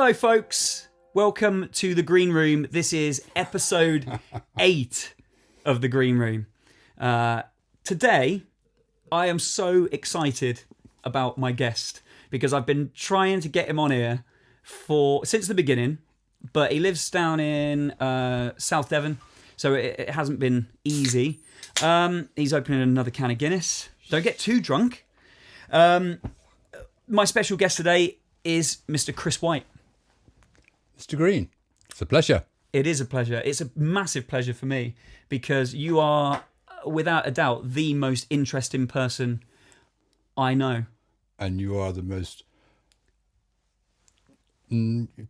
Hello, folks. Welcome to the Green Room. This is episode 8 of the Green Room. Today, I am so excited about my guest because I've been trying to get him on here since the beginning, but he lives down in South Devon, so it hasn't been easy. He's opening another can of Guinness. Don't get too drunk. My special guest today is Mr. Chris White. Mr. Green, it's a pleasure. It is a pleasure. It's a massive pleasure for me because you are, without a doubt, the most interesting person I know. And you are the most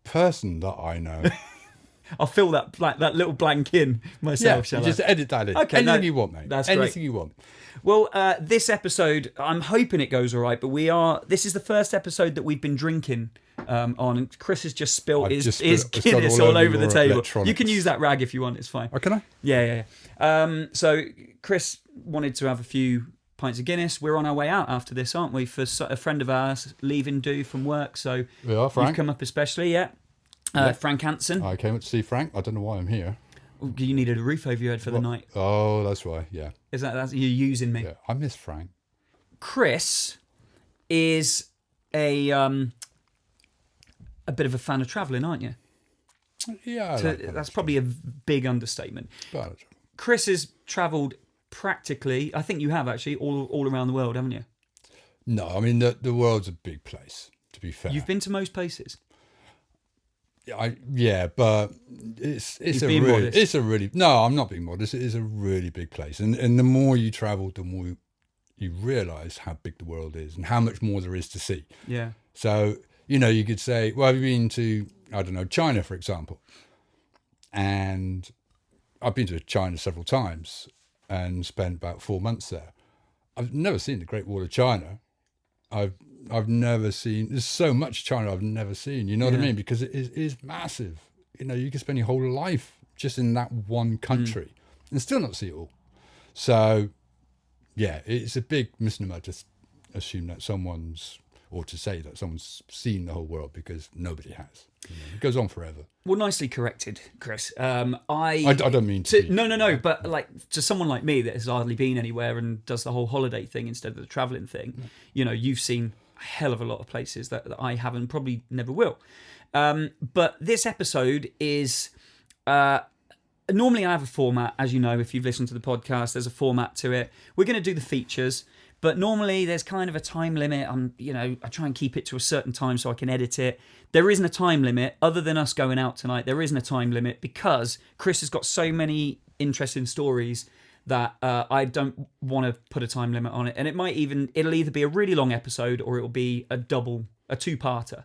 person that I know. I'll fill that little blank in myself, shall I? Just edit that in. Okay, anything you want, mate. That's anything great. you want. Well, this episode, I'm hoping it goes all right, but this is the first episode that we've been drinking on. And Chris has just spilt his Guinness all over the table. You can use that rag if you want, it's fine. Oh, can I? Yeah. So Chris wanted to have a few pints of Guinness. We're on our way out after this, aren't we? For a friend of ours leaving due from work. So We are, Frank. you've come up especially, yeah. Frank Hansen. I came up to see Frank. I don't know why I'm here. You needed a roof over your head for the night. Oh, that's why, yeah. Is that's you're using me? Yeah, I miss Frank. Chris is a bit of a fan of travelling, aren't you? Yeah, That's probably a big understatement. But Chris has travelled practically, I think you have actually, all around the world, haven't you? no, I mean, the world's a big place, to be fair. You've been to most places. But it's a really no, I'm not being modest. It is a really big place, and the more you travel, the more you realise how big the world is and how much more there is to see. Yeah. So you could say, well, have you been to China, for example? And I've been to China several times and spent about 4 months there. I've never seen the Great Wall of China. I've never seen. There's so much China I've never seen. You know what I mean? Because it is massive. You can spend your whole life just in that one country and still not see it all. So, yeah, it's a big misnomer to assume that to say that someone's seen the whole world, because nobody has. It goes on forever. Well, nicely corrected, Chris. I don't mean to. No. But to someone like me that has hardly been anywhere and does the whole holiday thing instead of the travelling thing, you've seen a hell of a lot of places that I haven't, probably never will. But this episode is normally I have a format, as you know, if you've listened to the podcast, there's a format to it. We're going to do the features, but normally there's kind of a time limit. I try and keep it to a certain time so I can edit it. There isn't a time limit other than us going out tonight. There isn't a time limit because Chris has got so many interesting stories that I don't want to put a time limit on it. And it'll either be a really long episode or it'll be a two-parter.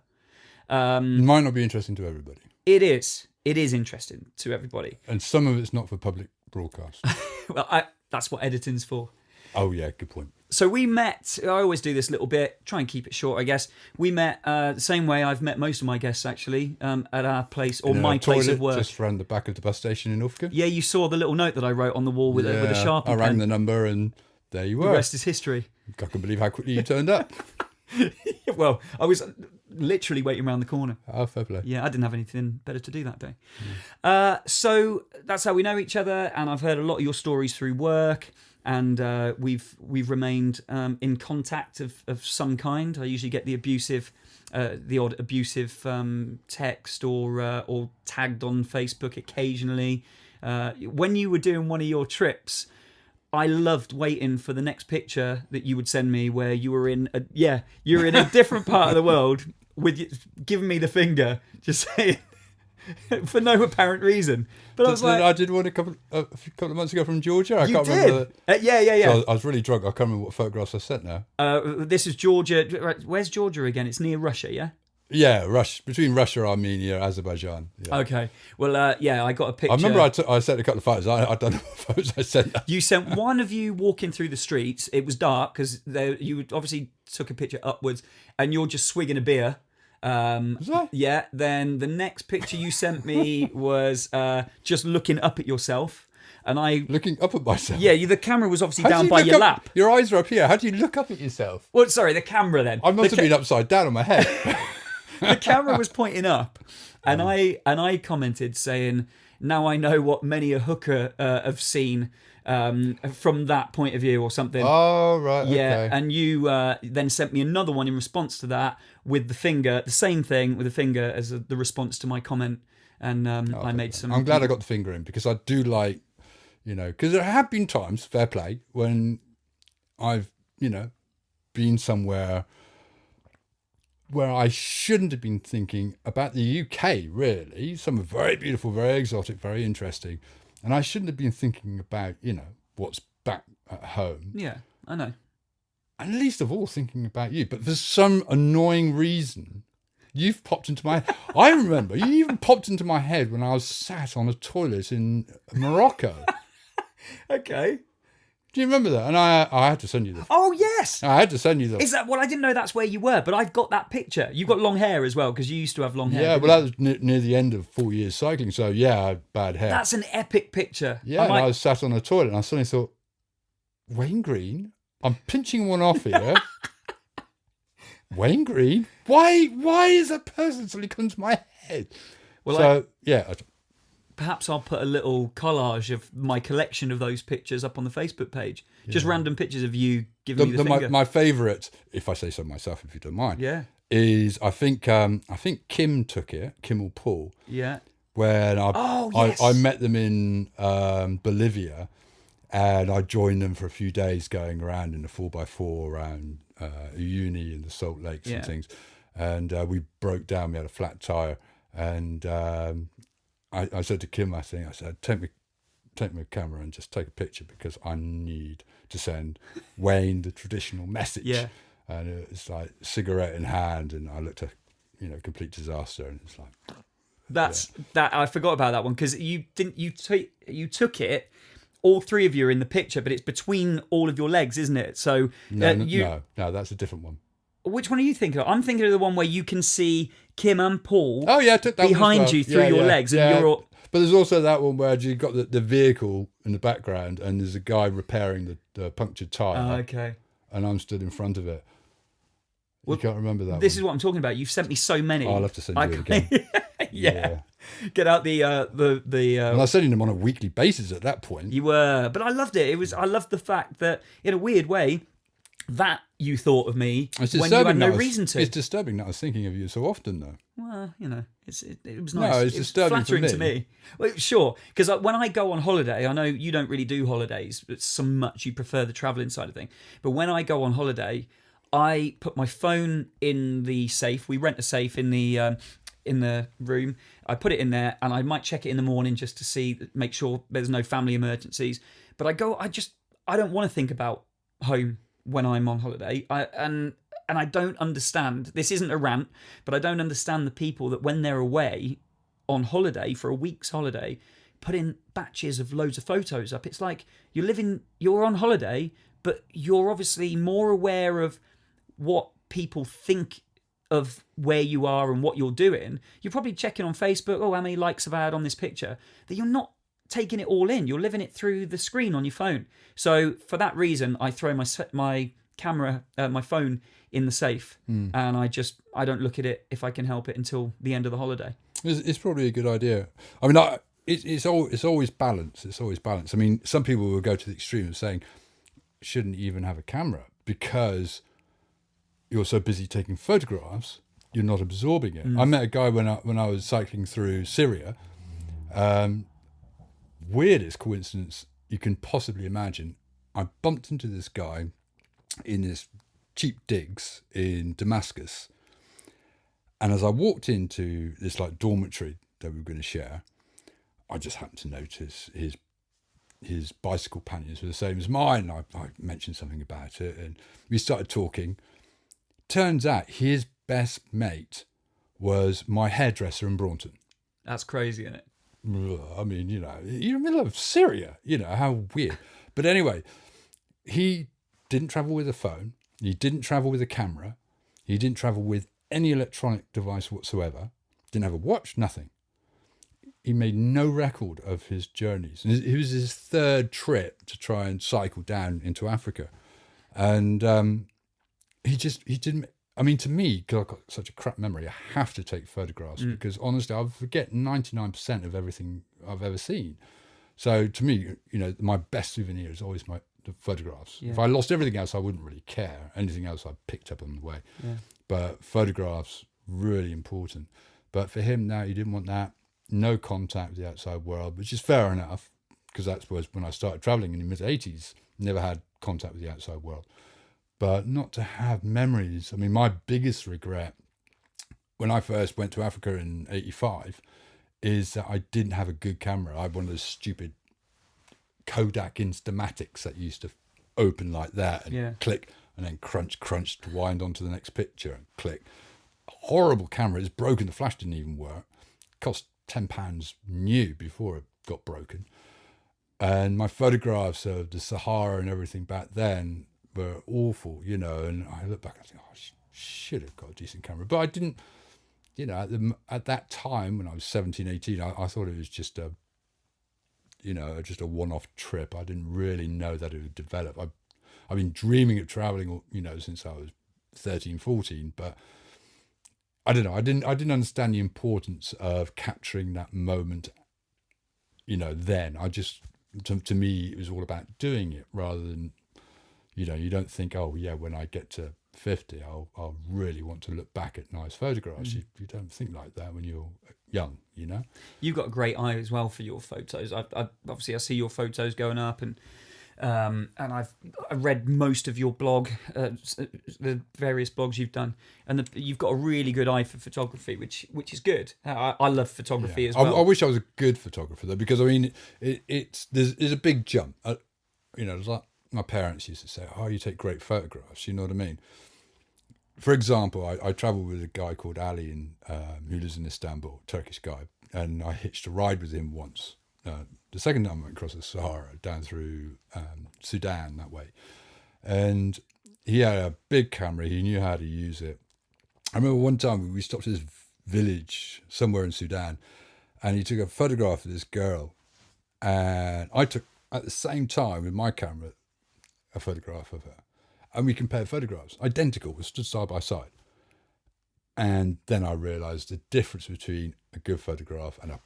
It might not be interesting to everybody. It is interesting to everybody. And some of it's not for public broadcast. Well, that's what editing's for. Oh, yeah, good point. So we met, I always do this little bit, try and keep it short, I guess. We met the same way I've met most of my guests, actually, at our place, or my place of work. Just around the back of the bus station in Ufka. Yeah, you saw the little note that I wrote on the wall with a Sharpie pen. I rang the number and there you were. The rest is history. I can believe how quickly you turned up. Well, I was literally waiting around the corner. Oh, fair play. Yeah, I didn't have anything better to do that day. So that's how we know each other, and I've heard a lot of your stories through work. And we've remained in contact of some kind. I usually get the odd abusive text or tagged on Facebook occasionally. When you were doing one of your trips, I loved waiting for the next picture that you would send me, where you were in a different part of the world giving me the finger, just saying. For no apparent reason, but I did one a couple of months ago from Georgia. I can't remember. Yeah. So I was really drunk. I can't remember what photographs I sent now. This is Georgia. Where's Georgia again? It's near Russia, yeah. Yeah, between Russia, Armenia, Azerbaijan. Yeah. Okay. Well, I got a picture. I remember I sent a couple of photos. I don't know what photos I sent. You sent one of you walking through the streets. It was dark because you obviously took a picture upwards, and you're just swigging a beer. Was I? Yeah. Then the next picture you sent me was just looking up at yourself, and I looking up at myself. Yeah, the camera was obviously down by your lap. Your eyes are up here. How do you look up at yourself? Well, sorry, the camera then. I must have been upside down on my head. the camera was pointing up, and I commented saying, "Now I know what many a hooker have seen from that point of view," or something. Oh, right. Yeah, Okay. and you then sent me another one in response to that with the finger, the same thing with the finger as the response to my comment, and I made some. I'm glad I got the finger in, because I do like, because there have been times, fair play, when I've, been somewhere where I shouldn't have been thinking about the UK, really. Some are very beautiful, very exotic, very interesting. And I shouldn't have been thinking about, what's back at home. Yeah, I know. And least of all thinking about you. But for some annoying reason, you've popped into my... I remember, you even popped into my head when I was sat on a toilet in Morocco. Okay. Do you remember that? And I had to send you the... Oh, yes. I had to send you the... Is that... Well, I didn't know that's where you were, but I've got that picture. You've got long hair as well, because you used to have long hair. Yeah, well, that was near the end of 4 years cycling, so yeah, I had bad hair. That's an epic picture. Yeah, and I was sat on a toilet, and I suddenly thought, Wayne Green? I'm pinching one off here. Wayne Green? Why is that person suddenly come to my head? Well, so, yeah. Perhaps I'll put a little collage of my collection of those pictures up on the Facebook page. Yeah. Just random pictures of you giving me the finger. My favourite, if I say so myself, if you don't mind, is I think Kim took it, Kim or Paul. Yeah. When I met them in Bolivia, and I joined them for a few days going around in a 4x4 around Uyuni and the Salt Lakes and things. And we broke down, we had a flat tyre, and I said to Kim, I said, take my camera and just take a picture, because I need to send Wayne the traditional message. Yeah. And it's like cigarette in hand, and I looked a complete disaster, and it's like that I forgot about that one, because you took it. All three of you are in the picture, but it's between all of your legs, isn't it? So no, that's a different one. Which one are you thinking of? I'm thinking of the one where you can see Kim and Paul behind you through your legs. And you're all... But there's also that one where you've got the vehicle in the background, and there's a guy repairing the punctured tyre. Oh, okay. And I'm stood in front of it. You can't remember that This is what I'm talking about. You've sent me so many. I'll have to send you it again. Yeah. Get out the and I was sending them on a weekly basis at that point. You were, but I loved it. I loved the fact that, in a weird way, that you thought of me when you had no reason to. It's disturbing that I was thinking of you so often, though. Well, it was nice. No, it's disturbing flattering to me. Well, sure, because when I go on holiday, I know you don't really do holidays, but so much you prefer the travelling side of thing. But when I go on holiday, I put my phone in the safe. We rent a safe in the room. I put it in there, and I might check it in the morning just to make sure there's no family emergencies. But I don't want to think about home when I'm on holiday. And I don't understand. This isn't a rant, but I don't understand the people that when they're away on holiday for a week's holiday, put in batches of loads of photos up. It's like you're on holiday, but you're obviously more aware of what people think of where you are and what you're doing. You're probably checking on Facebook, how many likes have I had on this picture? That you're not taking it all in. You're living it through the screen on your phone. So for that reason, I throw my camera, my phone in the safe, and I don't look at it if I can help it until the end of the holiday. It's probably a good idea. I mean, it's always balance. It's always balance. I mean, some people will go to the extreme of saying, shouldn't even have a camera because you're so busy taking photographs, you're not absorbing it. I met a guy when I was cycling through Syria. Weirdest coincidence you can possibly imagine. I bumped into this guy in this cheap digs in Damascus, and as I walked into this dormitory that we were going to share, I just happened to notice his bicycle panniers were the same as mine. I mentioned something about it, and we started talking. Turns out his best mate was my hairdresser in Braunton. That's crazy, isn't it? I mean, you're in the middle of Syria. How weird. But anyway, he didn't travel with a phone. He didn't travel with a camera. He didn't travel with any electronic device whatsoever. Didn't have a watch, nothing. He made no record of his journeys. It was his third trip to try and cycle down into Africa. And he didn't. I mean, to me, because I've got such a crap memory, I have to take photographs because honestly, I forget 99% of everything I've ever seen. So to me, my best souvenir is always the photographs. Yeah. If I lost everything else, I wouldn't really care. Anything else I picked up on the way. Yeah. But photographs, really important. But for him now, he didn't want that. No contact with the outside world, which is fair enough, because that was when I started traveling in the mid-80s. Never had contact with the outside world. But not to have memories. I mean, my biggest regret when I first went to Africa in 85 is that I didn't have a good camera. I had one of those stupid Kodak Instamatics that used to open like that and click and then crunch to wind onto the next picture and click. Horrible camera. It's broken. The flash didn't even work. Cost £10 new before it got broken. And my photographs of the Sahara and everything back then were awful, and I look back and think, I should have got a decent camera. But I didn't, at that time when I was 17, 18, I thought it was just a one-off trip. I didn't really know that it would develop. I've been dreaming of traveling, since I was 13, 14, but I don't know. I didn't understand the importance of capturing that moment, then. I just, to me, it was all about doing it rather than, you don't think, oh, yeah, when I get to 50, I'll really want to look back at nice photographs. You don't think like that when you're young, You've got a great eye as well for your photos. Obviously I see your photos going up, and I read most of your blog, the various blogs you've done, and you've got a really good eye for photography, which is good. I love photography as well. I wish I was a good photographer though, because I mean, there's a big jump. There's like my parents used to say, "Oh, you take great photographs." You know what I mean? For example, I travelled with a guy called Ali, who lives in Istanbul, Turkish guy, and I hitched a ride with him once. The second time I went across the Sahara, down through Sudan that way. And he had a big camera. He knew how to use it. I remember one time we stopped at this village somewhere in Sudan, and he took a photograph of this girl. And I took, at the same time with my camera, a photograph of her. And we compared photographs, identical, we stood side by side. And then I realised the difference between a good photograph and a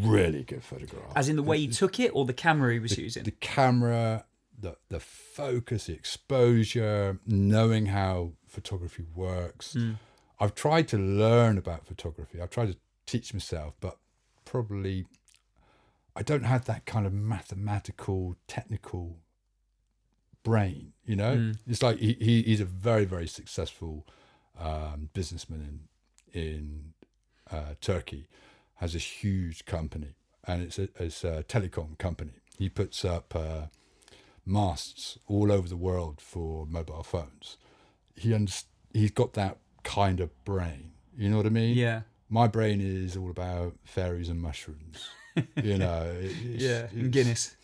really good photograph. As in the way he took it, or the camera he was using? The camera, the focus, the exposure, knowing how photography works. I've tried to learn about photography. I've tried to teach myself, but probably I don't have that kind of mathematical, technical brain, It's like he's a very, very successful businessman in Turkey, has a huge company, and it's a telecom company. He puts up masts all over the world for mobile phones. He's got that kind of brain, you know what I mean? Yeah. My brain is all about fairies and mushrooms, and Guinness.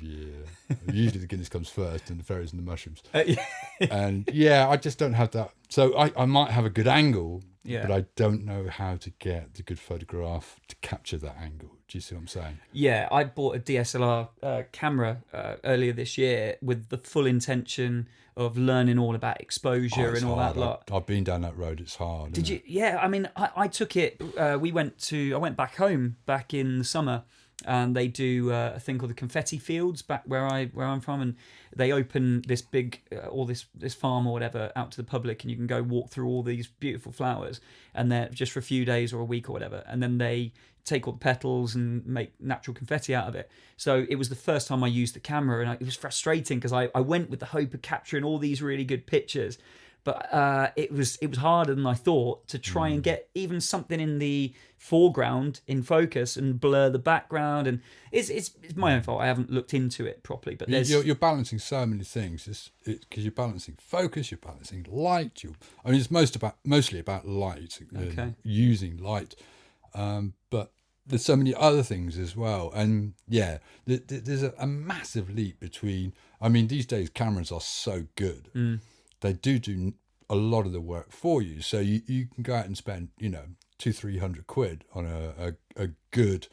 Yeah, usually the Guinness comes first, and the fairies and the mushrooms. Yeah. And I just don't have that. So I might have a good angle, Yeah. but I don't know how to get the good photograph to capture that angle. Do you see what I'm saying? Yeah, I bought a DSLR camera earlier this year with the full intention of learning all about exposure and all hard. that lot. I've been down that road. It's hard. Did you? Yeah, I mean, I took it. I went back home back in the summer, and they do a thing called the confetti fields back where I'm from, and they open this big this farm or whatever out to the public, and you can go walk through all these beautiful flowers, and they're just for a few days or a week or whatever, and then they take all the petals and make natural confetti out of it. So it was the first time I used the camera, and it was frustrating because I went with the hope of capturing all these really good pictures. But it was harder than I thought to try and get even something in the foreground in focus and blur the background. And it's my own fault. I haven't looked into it properly. But you're balancing so many things. Because you're balancing focus, you're balancing light. It's mostly about light. Okay. Using light, but there's so many other things as well. And there's a massive leap between. I mean, these days cameras are so good. They do a lot of the work for you. So you can go out and spend, 200-300 quid on a good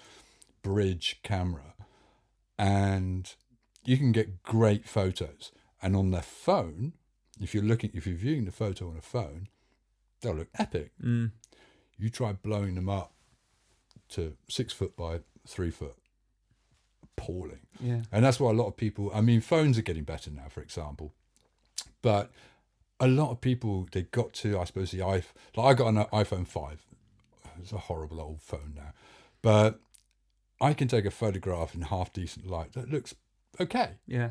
bridge camera, and you can get great photos. And on their phone, if you're viewing the photo on a phone, they'll look epic. You try blowing them up to 6 foot by 3 foot, appalling. Yeah. And that's why a lot of people, I mean, phones are getting better now, for example, but a lot of people, they got to, I suppose, I got an iPhone 5. It's a horrible old phone now, but I can take a photograph in half decent light that looks okay. Yeah.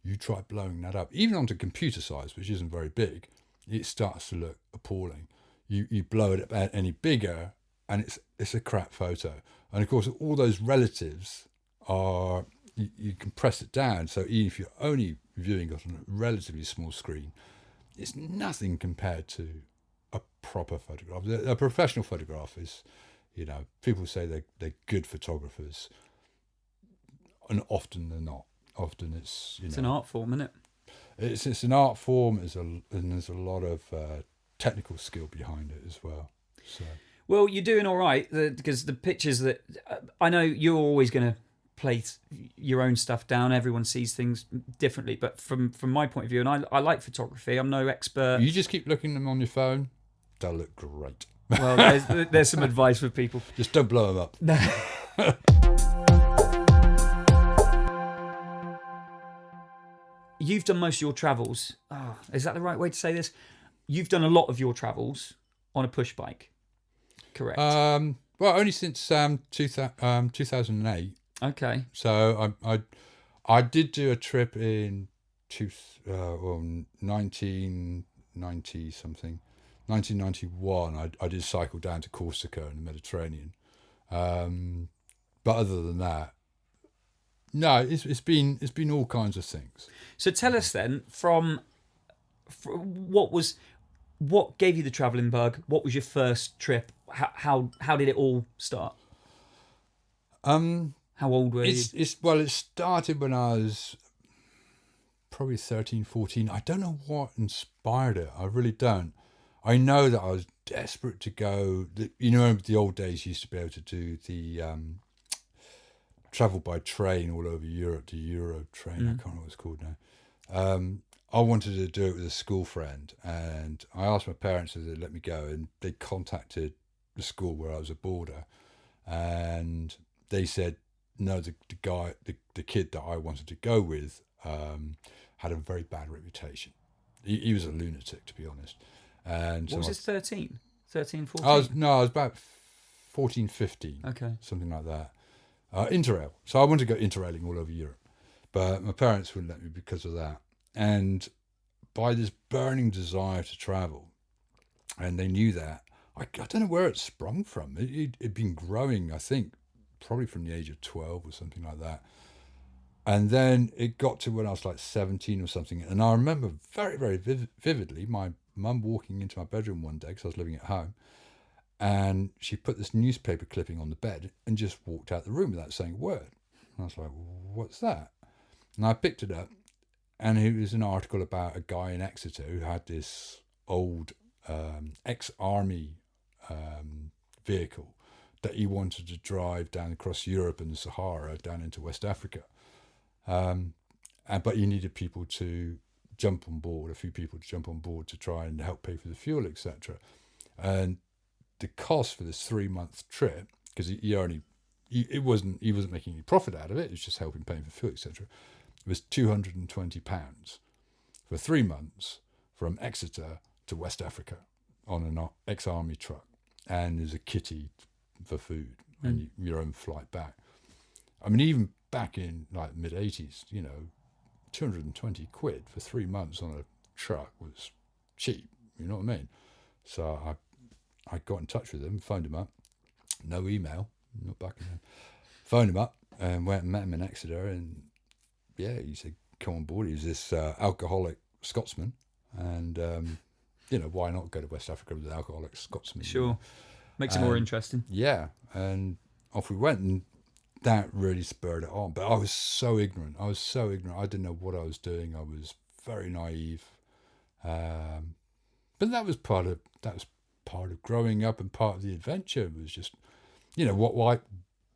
You try blowing that up, even onto computer size, which isn't very big, it starts to look appalling. You blow it up any bigger, and it's a crap photo. And of course, all those relatives are, you compress it down. So even if you're only viewing it on a relatively small screen, it's nothing compared to a proper photograph. A professional photograph is, people say they're good photographers, and often they're not. Often it's an art form, isn't it? It's an art form. And there's a lot of technical skill behind it as well. So. Well, you're doing all right because the pictures that I know you're always going to place your own stuff down. Everyone sees things differently, but from my point of view, and I like photography. I'm no expert. You just keep looking at them on your phone. They'll look great. Well, there's some advice for people. Just don't blow them up. You've done most of your travels. Oh, is that the right way to say this? You've done a lot of your travels on a push bike, correct? Well, only since 2008. Okay. So I did do a trip in 1990 something, 1991. I did cycle down to Corsica in the Mediterranean. But other than that, no, it's been all kinds of things. So tell us then, from what gave you the travelling bug? What was your first trip? How did it all start? How old were you? It started when I was probably 13, 14. I don't know what inspired it. I really don't. I know that I was desperate to go. The old days you used to be able to do the travel by train all over Europe, the Euro train. I can't remember what it's called now. I wanted to do it with a school friend, and I asked my parents if they'd let me go, and they contacted the school where I was a boarder, and they said no. The kid that I wanted to go with had a very bad reputation. He was a lunatic, to be honest. And what was it, 13, 14? I was about 14, 15. Okay. Something like that. Interrail. So I wanted to go interrailing all over Europe, but my parents wouldn't let me because of that. And by this burning desire to travel, and they knew that, I don't know where it sprung from. It'd been growing, I think, probably from the age of 12 or something like that. And then it got to when I was like 17 or something. And I remember very, very vividly my mum walking into my bedroom one day because I was living at home. And she put this newspaper clipping on the bed and just walked out the room without saying a word. And I was like, what's that? And I picked it up, and it was an article about a guy in Exeter who had this old ex-army vehicle that he wanted to drive down across Europe and the Sahara down into West Africa. But he needed people to jump on board, a few people to jump on board to try and help pay for the fuel, etc. And the cost for this 3-month trip, because he wasn't making any profit out of it, it was just helping paying for fuel, etc., was £220 for 3 months from Exeter to West Africa on an ex-army truck, and there's a kitty for food and your own flight back. I mean, even back in like mid-80s, 220 quid for 3 months on a truck was cheap, you know what I mean? So I got in touch with him, phoned him up, no email, not back then. Phoned him up and went and met him in Exeter, and yeah, he said, come on board. He was this alcoholic Scotsman, and why not go to West Africa with an alcoholic Scotsman? Sure, makes it more interesting. Yeah, and off we went, and that really spurred it on. But I was so ignorant. I didn't know what I was doing. I was very naive. But that was part of growing up, and part of the adventure. It was just,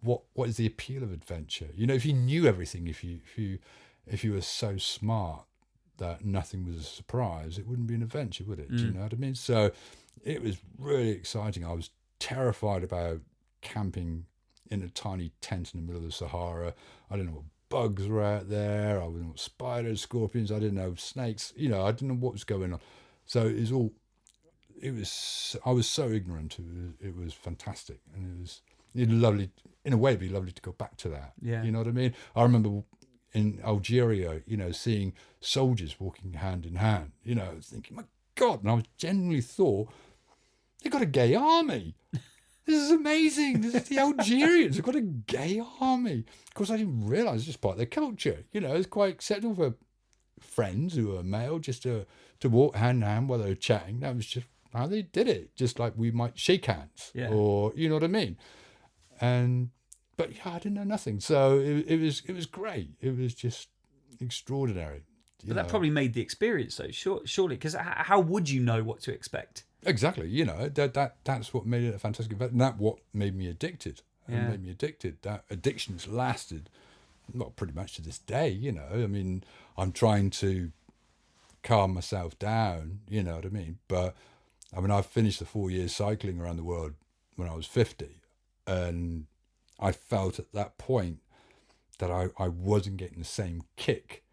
what is the appeal of adventure? If you knew everything, if you were so smart, that nothing was a surprise, it wouldn't be an adventure, would it? Do you know what I mean? So it was really exciting. I was terrified about camping in a tiny tent in the middle of the Sahara. I didn't know what bugs were out there. I didn't know what spiders, scorpions. I didn't know snakes. You know, I didn't know what was going on. So it was all. It was. I was so ignorant. It was fantastic, and it was lovely. In a way, it'd be lovely to go back to that. Yeah. You know what I mean? I remember in Algeria, you know, seeing soldiers walking hand in hand. You know, thinking, my God, and I genuinely thought, they got a gay army. This is amazing. This is the Algerians. They've got a gay army. Of course, I didn't realise it's just part of their culture. You know, it's quite acceptable for friends who are male just to walk hand in hand while they're chatting. That was just how they did it. Just like we might shake hands, or you know what I mean. But yeah, I didn't know nothing. So it was great. It was just extraordinary. But that probably made the experience though, surely, because how would you know what to expect? Exactly, you know, that's what made it a fantastic event, and that's what made me addicted. That addiction has lasted, not pretty much to this day, you know. I mean, I'm trying to calm myself down, you know what I mean? But, I mean, I finished the 4 years cycling around the world when I was 50, and I felt at that point that I wasn't getting the same kick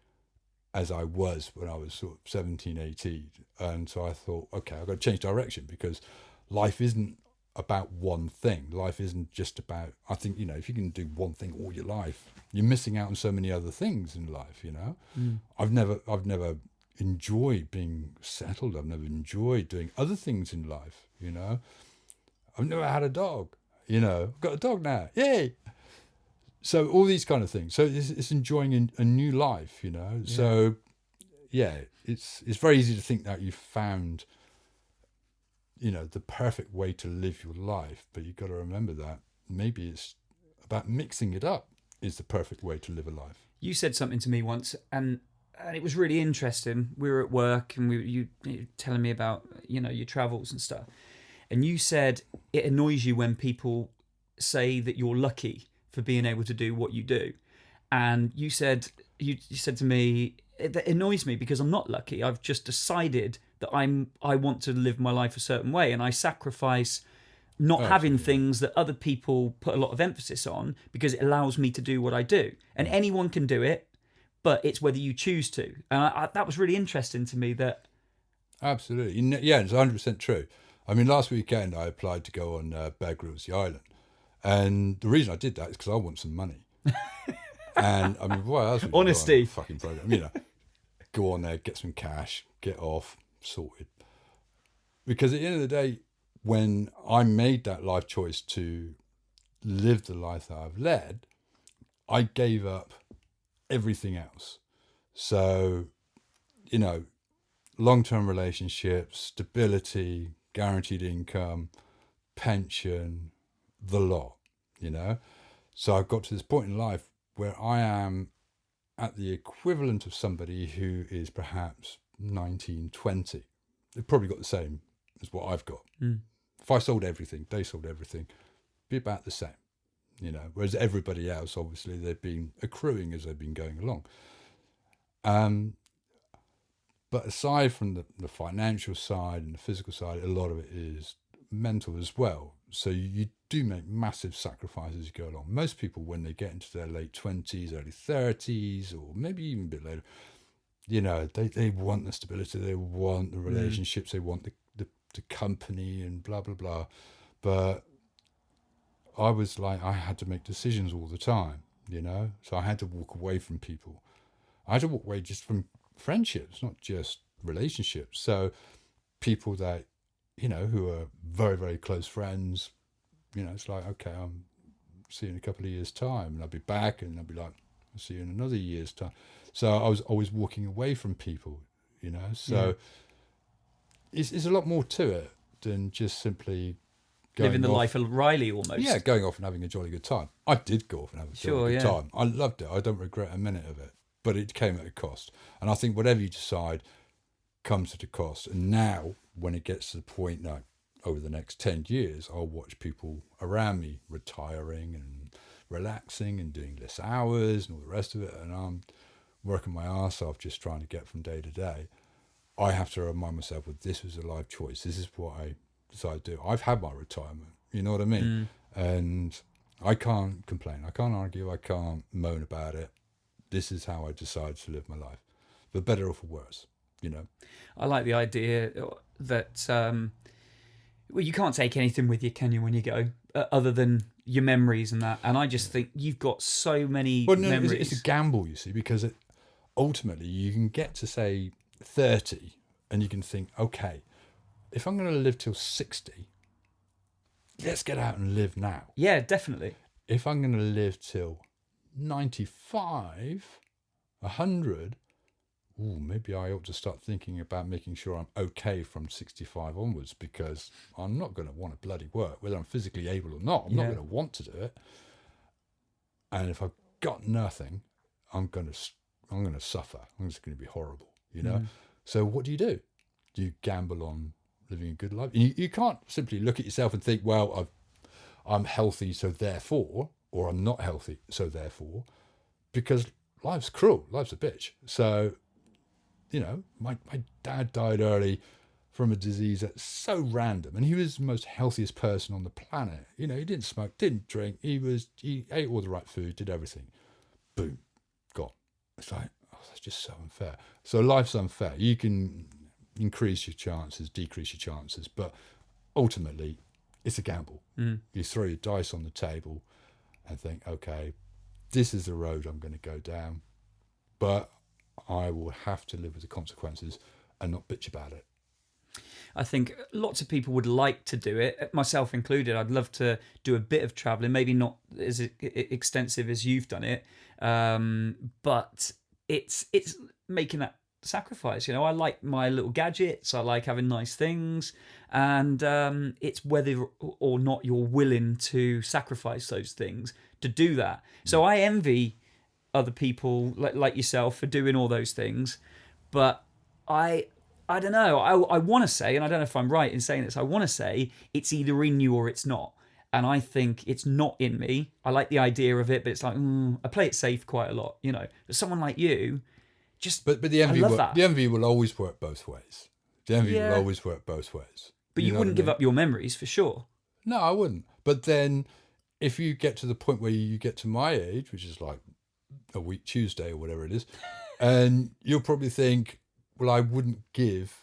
as I was when I was sort of 17, 18. And so I thought, okay, I've got to change direction, because life isn't about one thing. Life isn't just about, I think, you know, if you can do one thing all your life, you're missing out on so many other things in life, you know. I've never enjoyed being settled. I've never enjoyed doing other things in life, you know. I've never had a dog, you know. I've got a dog now, yay. So all these kind of things. So it's enjoying a new life, you know. Yeah. So yeah, it's very easy to think that you've found, you know, the perfect way to live your life, but you've got to remember that maybe it's about mixing it up is the perfect way to live a life. You said something to me once, and it was really interesting. We were at work, and you were telling me about, you know, your travels and stuff, and you said it annoys you when people say that you're lucky for being able to do what you do. And you said to me, that annoys me because I'm not lucky. I've just decided that I want to live my life a certain way, and I sacrifice not having things that other people put a lot of emphasis on, because it allows me to do what I do. And anyone can do it, but it's whether you choose to. And that was really interesting to me. That absolutely, yeah, it's 100% true. I mean, last weekend I applied to go on Bear Grylls the Island. And the reason I did that is because I want some money. And I mean, what else would you honesty, do on a fucking program, you know, go on there, get some cash, get off, sorted. Because at the end of the day, when I made that life choice to live the life that I've led, I gave up everything else. So, you know, long-term relationships, stability, guaranteed income, pension, the lot, you know. So I've got to this point in life where I am at the equivalent of somebody who is perhaps 19, 20. They've probably got the same as what I've got. If I sold everything, they sold everything, it'd be about the same, you know. Whereas everybody else, obviously, they've been accruing as they've been going along. But aside from the financial side and the physical side, a lot of it is mental as well. So you do make massive sacrifices as you go along. Most people, when they get into their late 20s, early 30s, or maybe even a bit later, you know, they want the stability, they want the relationships, they want the company and blah, blah, blah. But I was like, I had to make decisions all the time, you know? So I had to walk away from people. I had to walk away just from friendships, not just relationships. So people that, you know, who are very, very close friends, you know, it's like, okay, I'm see you in a couple of years' time, and I'll be back, and I'll be like, I'll see you in another year's time. So I was always walking away from people, you know. So it's a lot more to it than just simply living the life of Riley almost. Yeah, going off and having a jolly good time. I did go off and have a jolly good time. I loved it. I don't regret a minute of it, but it came at a cost. And I think whatever you decide comes at a cost. And now, when it gets to the point that over the next 10 years, I'll watch people around me retiring and relaxing and doing less hours and all the rest of it. And I'm working my arse off just trying to get from day to day, I have to remind myself, well, this was a life choice. This is what I decided to do. I've had my retirement. You know what I mean? And I can't complain. I can't argue. I can't moan about it. This is how I decided to live my life, for better or for worse. You know. I like the idea that well, you can't take anything with you, can you, when you go, other than your memories and that. And I just think you've got so many memories. It's a gamble, you see, because ultimately you can get to say 30 and you can think, okay, if I'm going to live till 60, let's get out and live now. Yeah, definitely. If I'm going to live till 95, 100, maybe I ought to start thinking about making sure I'm okay from 65 onwards, because I'm not going to want to bloody work, whether I'm physically able or not. I'm not going to want to do it. And if I've got nothing, I'm going to suffer. It's going to be horrible, you know? So what do? Do you gamble on living a good life? You can't simply look at yourself and think, well, I'm healthy, so therefore, or I'm not healthy, so therefore, because life's cruel. Life's a bitch. So, you know, my dad died early from a disease that's so random, and he was the most healthiest person on the planet. You know, he didn't smoke, didn't drink, he ate all the right food, did everything. Boom, gone. It's like, that's just so unfair. So life's unfair. You can increase your chances, decrease your chances, but ultimately it's a gamble. You throw your dice on the table and think, okay, this is the road I'm going to go down, but I will have to live with the consequences and not bitch about it. I think lots of people would like to do it, myself included. I'd love to do a bit of traveling, maybe not as extensive as you've done it, but it's making that sacrifice. You know, I like my little gadgets, I like having nice things, and it's whether or not you're willing to sacrifice those things to do that. So I envy other people like yourself for doing all those things, but I don't know. I want to say, and I don't know if I'm right in saying this, I want to say it's either in you or it's not. And I think it's not in me. I like the idea of it, but it's like, I play it safe quite a lot, you know. But someone like you, but the envy, I love that. The envy will always work both ways. The envy will always work both ways. But you wouldn't give up your memories for sure. No, I wouldn't. But then if you get to the point where you get to my age, which is like a week Tuesday or whatever it is, and you'll probably think, well, I wouldn't give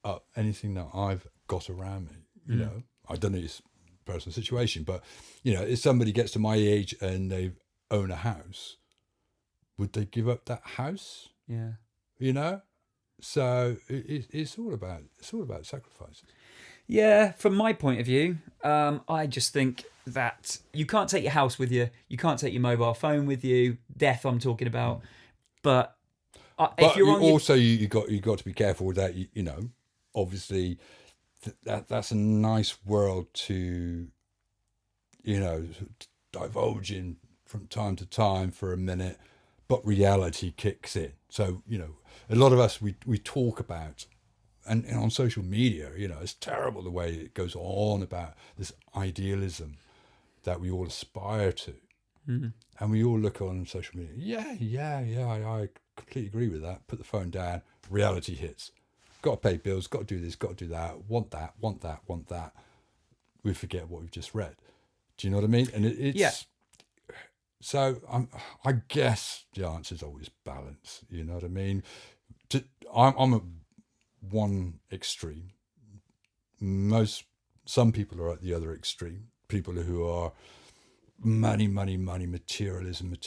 up anything that I've got around me. You know, I don't know his personal situation, but, you know, if somebody gets to my age and they own a house, would they give up that house? Yeah. You know? So it's all about sacrifices. Yeah, from my point of view, I just think that you can't take your house with you, you can't take your mobile phone with you. Death, I'm talking about. But if you're you got to be careful with that. You know, obviously, that's a nice world to, you know, divulge in from time to time for a minute, but reality kicks in. So, you know, a lot of us we talk about. And on social media, you know, it's terrible the way it goes on about this idealism that we all aspire to. And we all look on social media. I completely agree with that. Put the phone down. Reality hits. Got to pay bills. Got to do this. Got to do that. Want that. We forget what we've just read. Do you know what I mean? And it's... Yeah. So I guess the answer is always balance. You know what I mean? I'm a one extreme. Some people are at the other extreme. People who are money, materialism,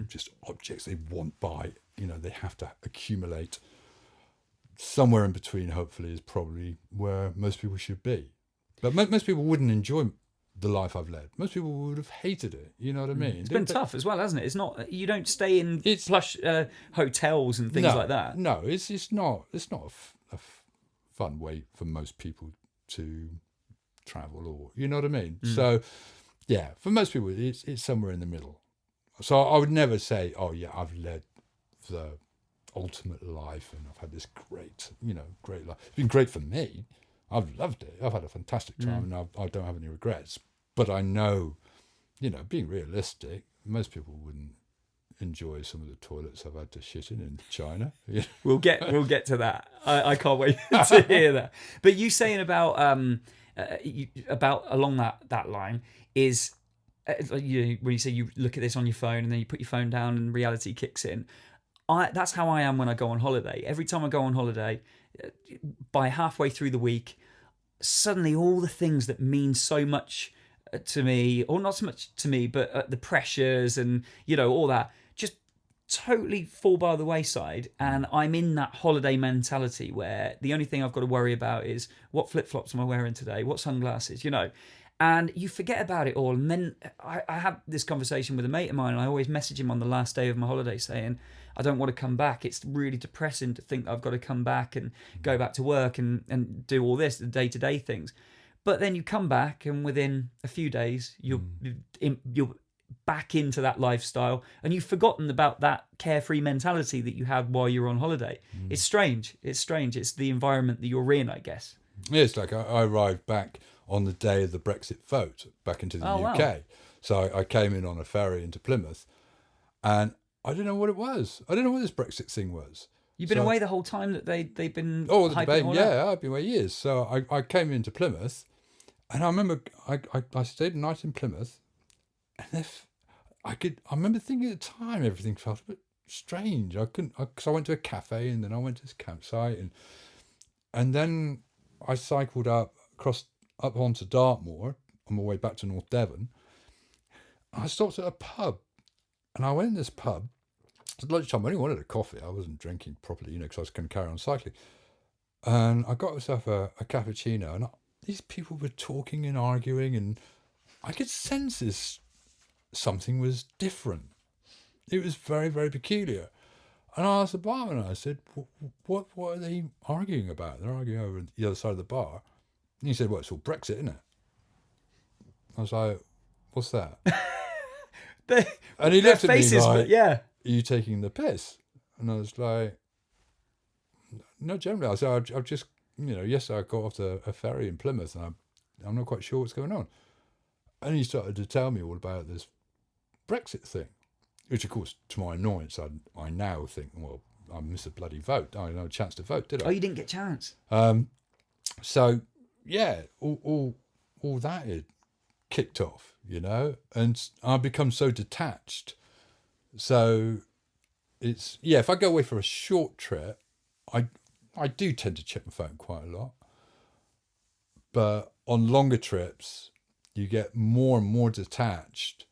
just objects they want by, you know, they have to accumulate. Somewhere in between, hopefully, is probably where most people should be. But most people wouldn't enjoy the life I've led. Most people would have hated it. You know what I mean? It's been tough as well, hasn't it? It's not, you don't stay in plush hotels and things like that. No, it's not a fun way for most people to travel, or you know what I mean. So yeah, for most people it's somewhere in the middle. So I would never say, oh yeah, I've led the ultimate life and I've had this great life. It's been great for me. I've loved it. I've had a fantastic time, and I don't have any regrets. But I know, you know, being realistic, most people wouldn't enjoy some of the toilets I've had to shit in China. We'll get to that. I can't wait to hear that. But you saying about along that line is when you say you look at this on your phone and then you put your phone down and reality kicks in. That's how I am when I go on holiday. Every time I go on holiday, by halfway through the week, suddenly all the things that mean so much to me, or not so much to me, but the pressures and all that, just totally fall by the wayside. And I'm in that holiday mentality where the only thing I've got to worry about is what flip-flops am I wearing today, what sunglasses, and you forget about it all. And then I have this conversation with a mate of mine, and I always message him on the last day of my holiday saying, I don't want to come back. It's really depressing to think I've got to come back and go back to work and do all this, the day-to-day things. But then you come back, and within a few days, you're back into that lifestyle, and you've forgotten about that carefree mentality that you had while you're on holiday. It's strange. It's the environment that you're in, I guess. Yeah, it's like I arrived back on the day of the Brexit vote back into the UK. Wow. So I came in on a ferry into Plymouth, and I didn't know what it was. I didn't know what this Brexit thing was. You've been away the whole time that they've been the hyping debate. All yeah, that? I've been away years. So I came into Plymouth, and I remember I stayed a night in Plymouth, and I remember thinking at the time everything felt a bit strange. I couldn't, because I went to a cafe and then I went to this campsite, and then I cycled up onto Dartmoor on my way back to North Devon. I stopped at a pub, and I went in this pub. At lunchtime, I only wanted a coffee. I wasn't drinking properly, because I was going to carry on cycling. And I got myself a cappuccino, and these people were talking and arguing, and I could sense something was different. It was very, very peculiar. And I asked the barman, I said, what are they arguing about? They're arguing over the other side of the bar. And he said, well, it's all Brexit, isn't it? I was like, what's that? And he looked at me like, are you taking the piss? And I was like, no, generally. I said, I've just, yesterday I got off a ferry in Plymouth, and I'm not quite sure what's going on. And he started to tell me all about this Brexit thing, which, of course, to my annoyance, I now think, well, I missed a bloody vote. I didn't have a chance to vote, did I? Oh, you didn't get a chance? So, yeah, all that had kicked off, and I've become so detached. So it's, if I go away for a short trip, I do tend to check my phone quite a lot. But on longer trips, you get more and more detached,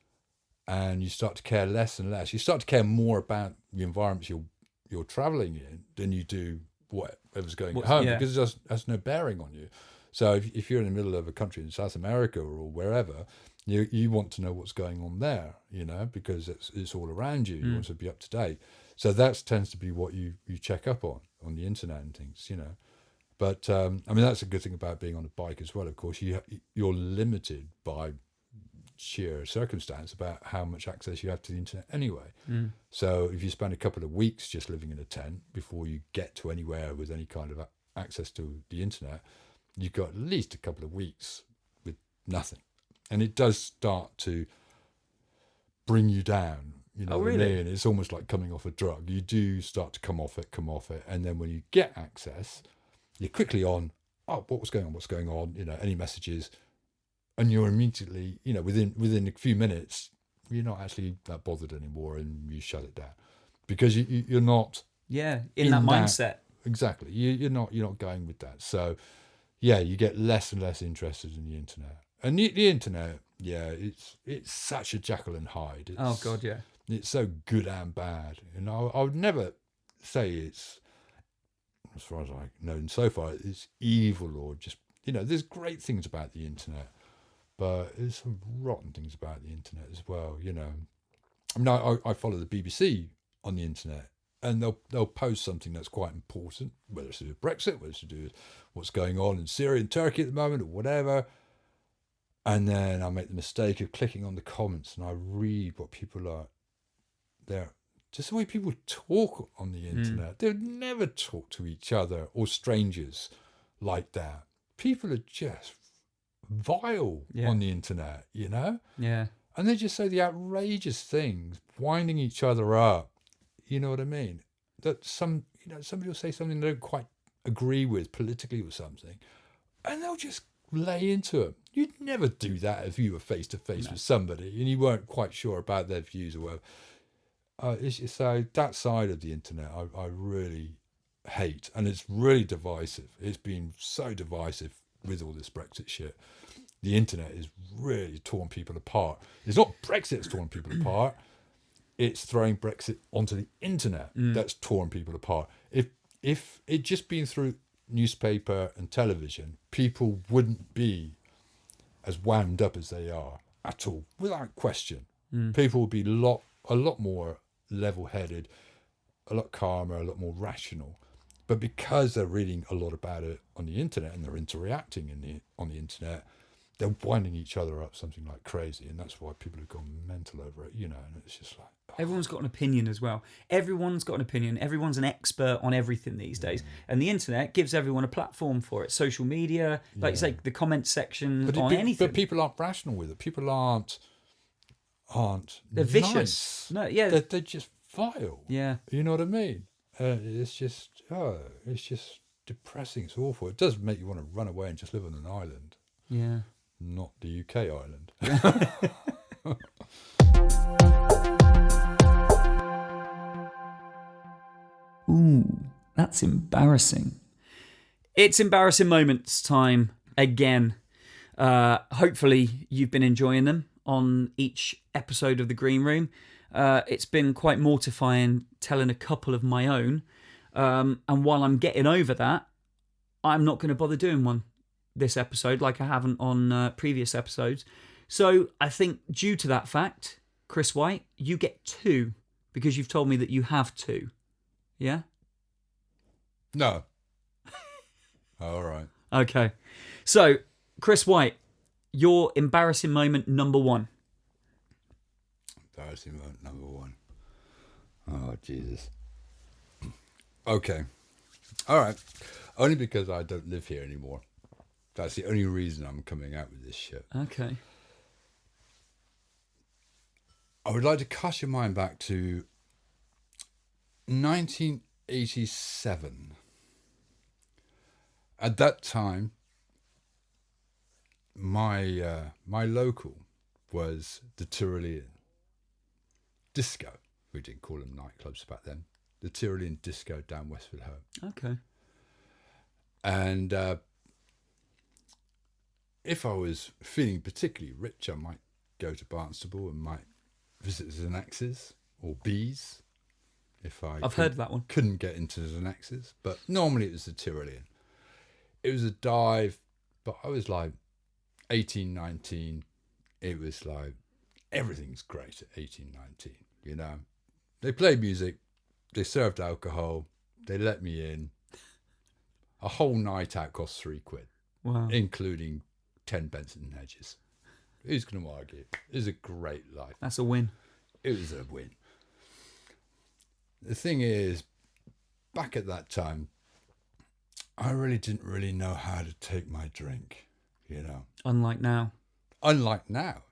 and you start to care less and less. You start to care more about the environments you're traveling in than you do whatever's going at home, because it has no bearing on you. So if you're in the middle of a country in South America or wherever, you want to know what's going on there, because it's all around you. You want to be up to date. So that tends to be what you check up on the internet and things, But that's a good thing about being on a bike as well. Of course, you're limited by sheer circumstance about how much access you have to the internet anyway. So if you spend a couple of weeks just living in a tent before you get to anywhere with any kind of access to the internet, you've got at least a couple of weeks with nothing. And it does start to bring you down. Oh, really? And it's almost like coming off a drug. You do start to come off it. And then when you get access, you're quickly on, what's going on, any messages. And you're immediately, within a few minutes, you're not actually that bothered anymore, and you shut it down. Because you're not... Yeah, in that mindset. Exactly. You're not going with that. So, you get less and less interested in the internet. And the internet, it's such a Jekyll and Hyde. Oh, God, yeah. It's so good and bad. And I would never say it's, as far as I've known so far, it's evil or just, there's great things about the internet, but there's some rotten things about the internet as well, I follow the BBC on the internet, and they'll post something that's quite important, whether it's to do with Brexit, whether it's to do with what's going on in Syria and Turkey at the moment or whatever. And then I make the mistake of clicking on the comments, and I read what people are. They're just the way people talk on the internet. They would never talk to each other or strangers like that. People are just vile on the internet, Yeah. And they just say the outrageous things, winding each other up. You know what I mean? That somebody will say something they don't quite agree with politically or something, and they'll just lay into it. You'd never do that if you were face to face with somebody and you weren't quite sure about their views or whatever. So that side of the internet, I really hate, and it's really divisive. It's been so divisive with all this Brexit shit. The internet is really torn people apart. It's not Brexit that's torn people apart. It's throwing Brexit onto the internet that's torn people apart. If it just been through newspaper and television, people wouldn't be as wound up as they are at all, without question. People would be a lot more level-headed, a lot calmer, a lot more rational. But because they're reading a lot about it on the internet and they're interacting on the internet, they're winding each other up something like crazy, and that's why people have gone mental over it, and it's just like... Oh. Everyone's got an opinion as well. Everyone's got an opinion. Everyone's an expert on everything these days. And the internet gives everyone a platform for it. Social media, like you say, the comment section on anything. But people aren't rational with it. People aren't They're nice. Vicious. No, yeah. They're just vile. Yeah. You know what I mean? It's just depressing. It's awful. It does make you want to run away and just live on an island. Yeah. Not the UK island. Ooh, that's embarrassing. It's embarrassing moments time again. Hopefully you've been enjoying them on each episode of The Green Room. It's been quite mortifying telling a couple of my own. And while I'm getting over that, I'm not going to bother doing one this episode like I haven't on previous episodes. So I think due to that fact, Chris White, you get 2 because you've told me that you have 2. Yeah? No. All right. Okay. So, Chris White, your embarrassing moment number 1. Embarrassing moment number 1. Oh, Jesus. Okay. All right. Only because I don't live here anymore. That's the only reason I'm coming out with this shit. Okay. I would like to cast your mind back to 1987. At that time, my local was the Tyrolean Disco. We didn't call them nightclubs back then. The Tyrolean Disco down Westford Home. Okay. And if I was feeling particularly rich, I might go to Barnstable and might visit Xanax's or Bees. If I've heard of that one. Couldn't get into Xanax's, but normally it was the Tyrolean. It was a dive, but I was like 18, 19. It was like everything's great at 18, 19, They played music, they served alcohol, they let me in. A whole night out cost £3, Wow. including 10 Benson Hedges. Who's going to argue? It was a great life. That's a win. It was a win. The thing is, back at that time, I really didn't really know how to take my drink, Unlike now. Unlike now,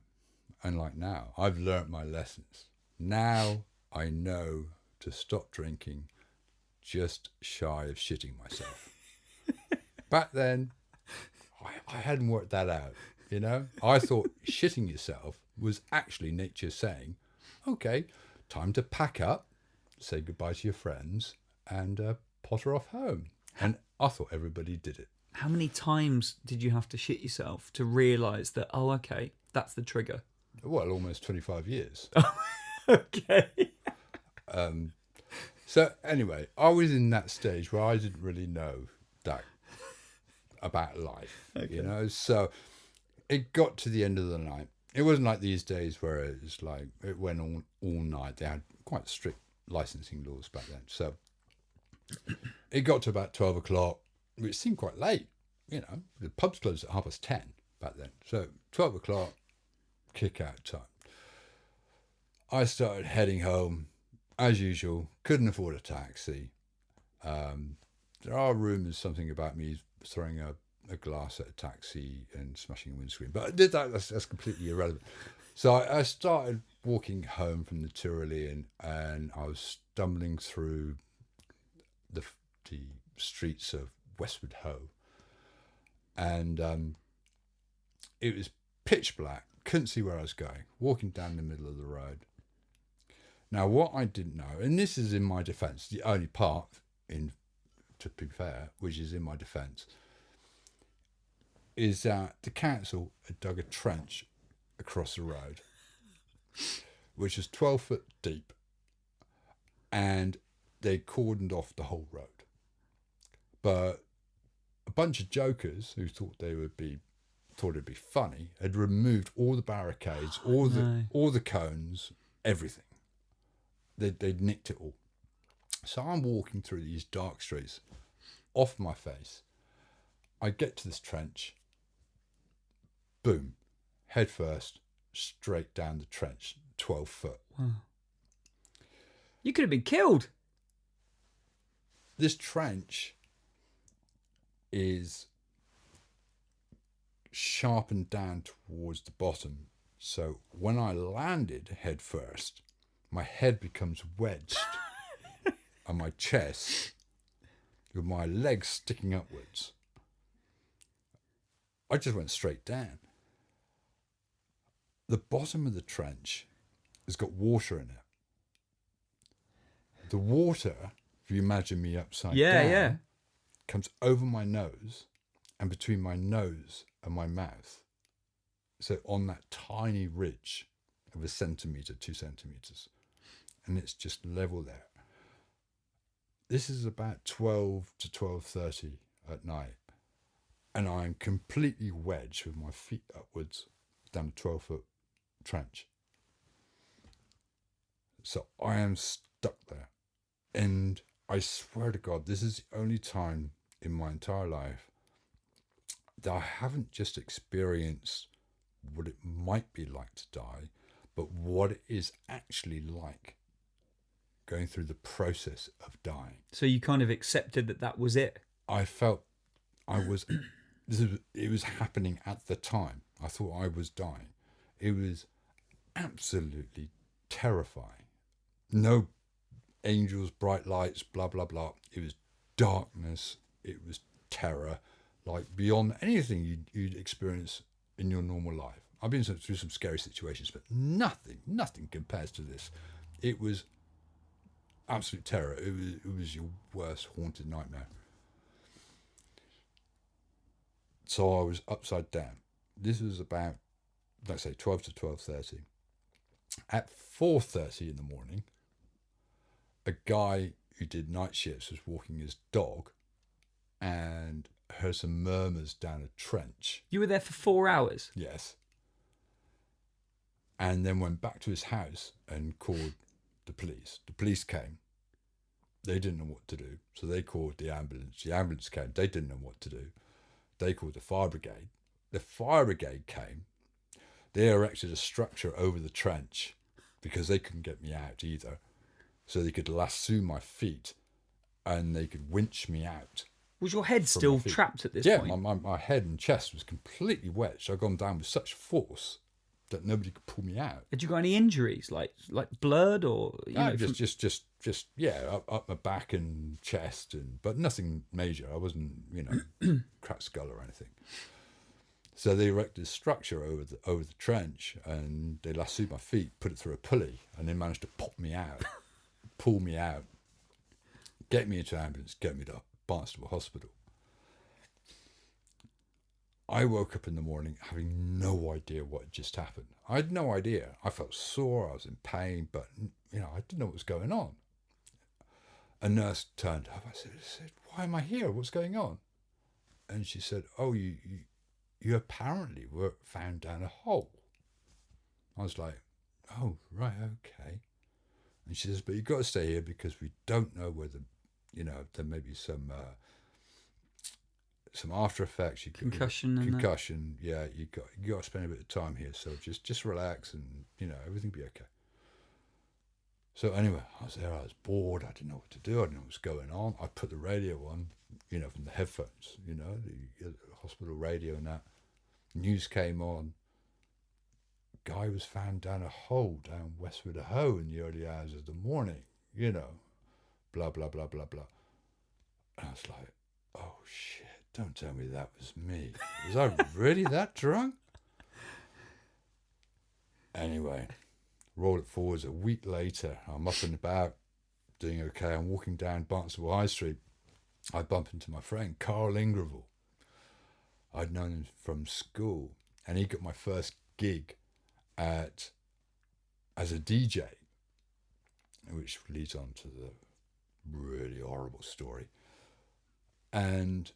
I've learnt my lessons. Now I know to stop drinking just shy of shitting myself. Back then, I hadn't worked that out, I thought shitting yourself was actually nature saying, okay, time to pack up, say goodbye to your friends, and potter off home. And I thought everybody did it. How many times did you have to shit yourself to realise that, oh, okay, that's the trigger? Well, almost 25 years. Okay. So anyway, I was in that stage where I didn't really know that about life, Okay. So it got to the end of the night. It wasn't like these days where it was like it went on all night. They had quite strict licensing laws back then. So it got to about 12 o'clock, which seemed quite late. The pubs closed at 10:30 back then. So 12 o'clock, kick out time. I started heading home, as usual, couldn't afford a taxi. There are rumours something about me throwing a a glass at a taxi and smashing a windscreen. But that's completely irrelevant. So I started walking home from the Tyrolean, and I was stumbling through the streets of Westward Ho, and it was pitch black. Couldn't see where I was going. Walking down the middle of the road. Now, what I didn't know, and this is in my defence, the only part, to be fair, which is in my defence, is that the council had dug a trench across the road, which was 12 foot deep, and they cordoned off the whole road. But a bunch of jokers who thought it'd be funny had removed all the barricades, all the cones, everything. They'd nicked it all. So I'm walking through these dark streets, off my face. I get to this trench. Boom, head first, straight down the trench, 12 foot. Wow. You could have been killed. This trench is sharpened down towards the bottom. So when I landed head first, my head becomes wedged on my chest with my legs sticking upwards. I just went straight down. The bottom of the trench has got water in it. The water, if you imagine me upside down, comes over my nose and between my nose and my mouth. So on that tiny ridge of 1 centimetre, 2 centimetres. And it's just level there. This is about 12 to 12:30 at night. And I'm completely wedged with my feet upwards down a 12-foot trench. So I am stuck there. And I swear to God, this is the only time in my entire life that I haven't just experienced what it might be like to die, but what it is actually like going through the process of dying. So you kind of accepted that was it? I felt it was happening at the time. I thought I was dying. It was absolutely terrifying. No angels, bright lights, blah, blah, blah. It was darkness. It was terror, like beyond anything you'd experience in your normal life. I've been through some scary situations, but nothing compares to this. It was absolute terror. It was your worst haunted nightmare. So I was upside down. This was about, let's say, 12 to 12:30. At 4:30 in the morning, a guy who did night shifts was walking his dog and heard some murmurs down a trench. You were there for 4 hours? Yes. And then went back to his house and called the police. The police came. They didn't know what to do. So they called the ambulance. The ambulance came. They didn't know what to do. They called the fire brigade. The fire brigade came. They erected a structure over the trench because they couldn't get me out either. So they could lasso my feet and they could winch me out. Was your head still trapped at this point? Yeah, my head and chest was completely wedged. I'd gone down with such force that nobody could pull me out. Had you got any injuries, like blood or? Up my back and chest, but nothing major. I wasn't, cracked skull or anything. So they erected a structure over the trench, and they lassoed my feet, put it through a pulley, and they managed to pop me out, pull me out, get me into an ambulance, get me to Barnstable Hospital. I woke up in the morning having no idea what had just happened. I had no idea. I felt sore, I was in pain, but I didn't know what was going on. A nurse turned up. I said, "Why am I here? What's going on?" And she said, "Oh, you apparently were found down a hole." I was like, "Oh, right, okay." And she says, "But you've got to stay here because we don't know whether, there may be some after effects, concussion. Yeah, you got to spend a bit of time here. So just relax, and everything will be okay." So anyway, I was there, I was bored, I didn't know what to do, I didn't know what was going on. I put the radio on, from the headphones, the hospital radio and that. News came on. Guy was found down a hole down Westward Ho in the early hours of the morning, blah, blah, blah, blah, blah. And I was like, oh shit, don't tell me that was me. Was I really that drunk? Anyway, roll it forwards a week later. I'm up and about, doing okay. I'm walking down Barnstable High Street. I bump into my friend, Carl Ingerville. I'd known him from school, and he got my first gig as a DJ, which leads on to the really horrible story. And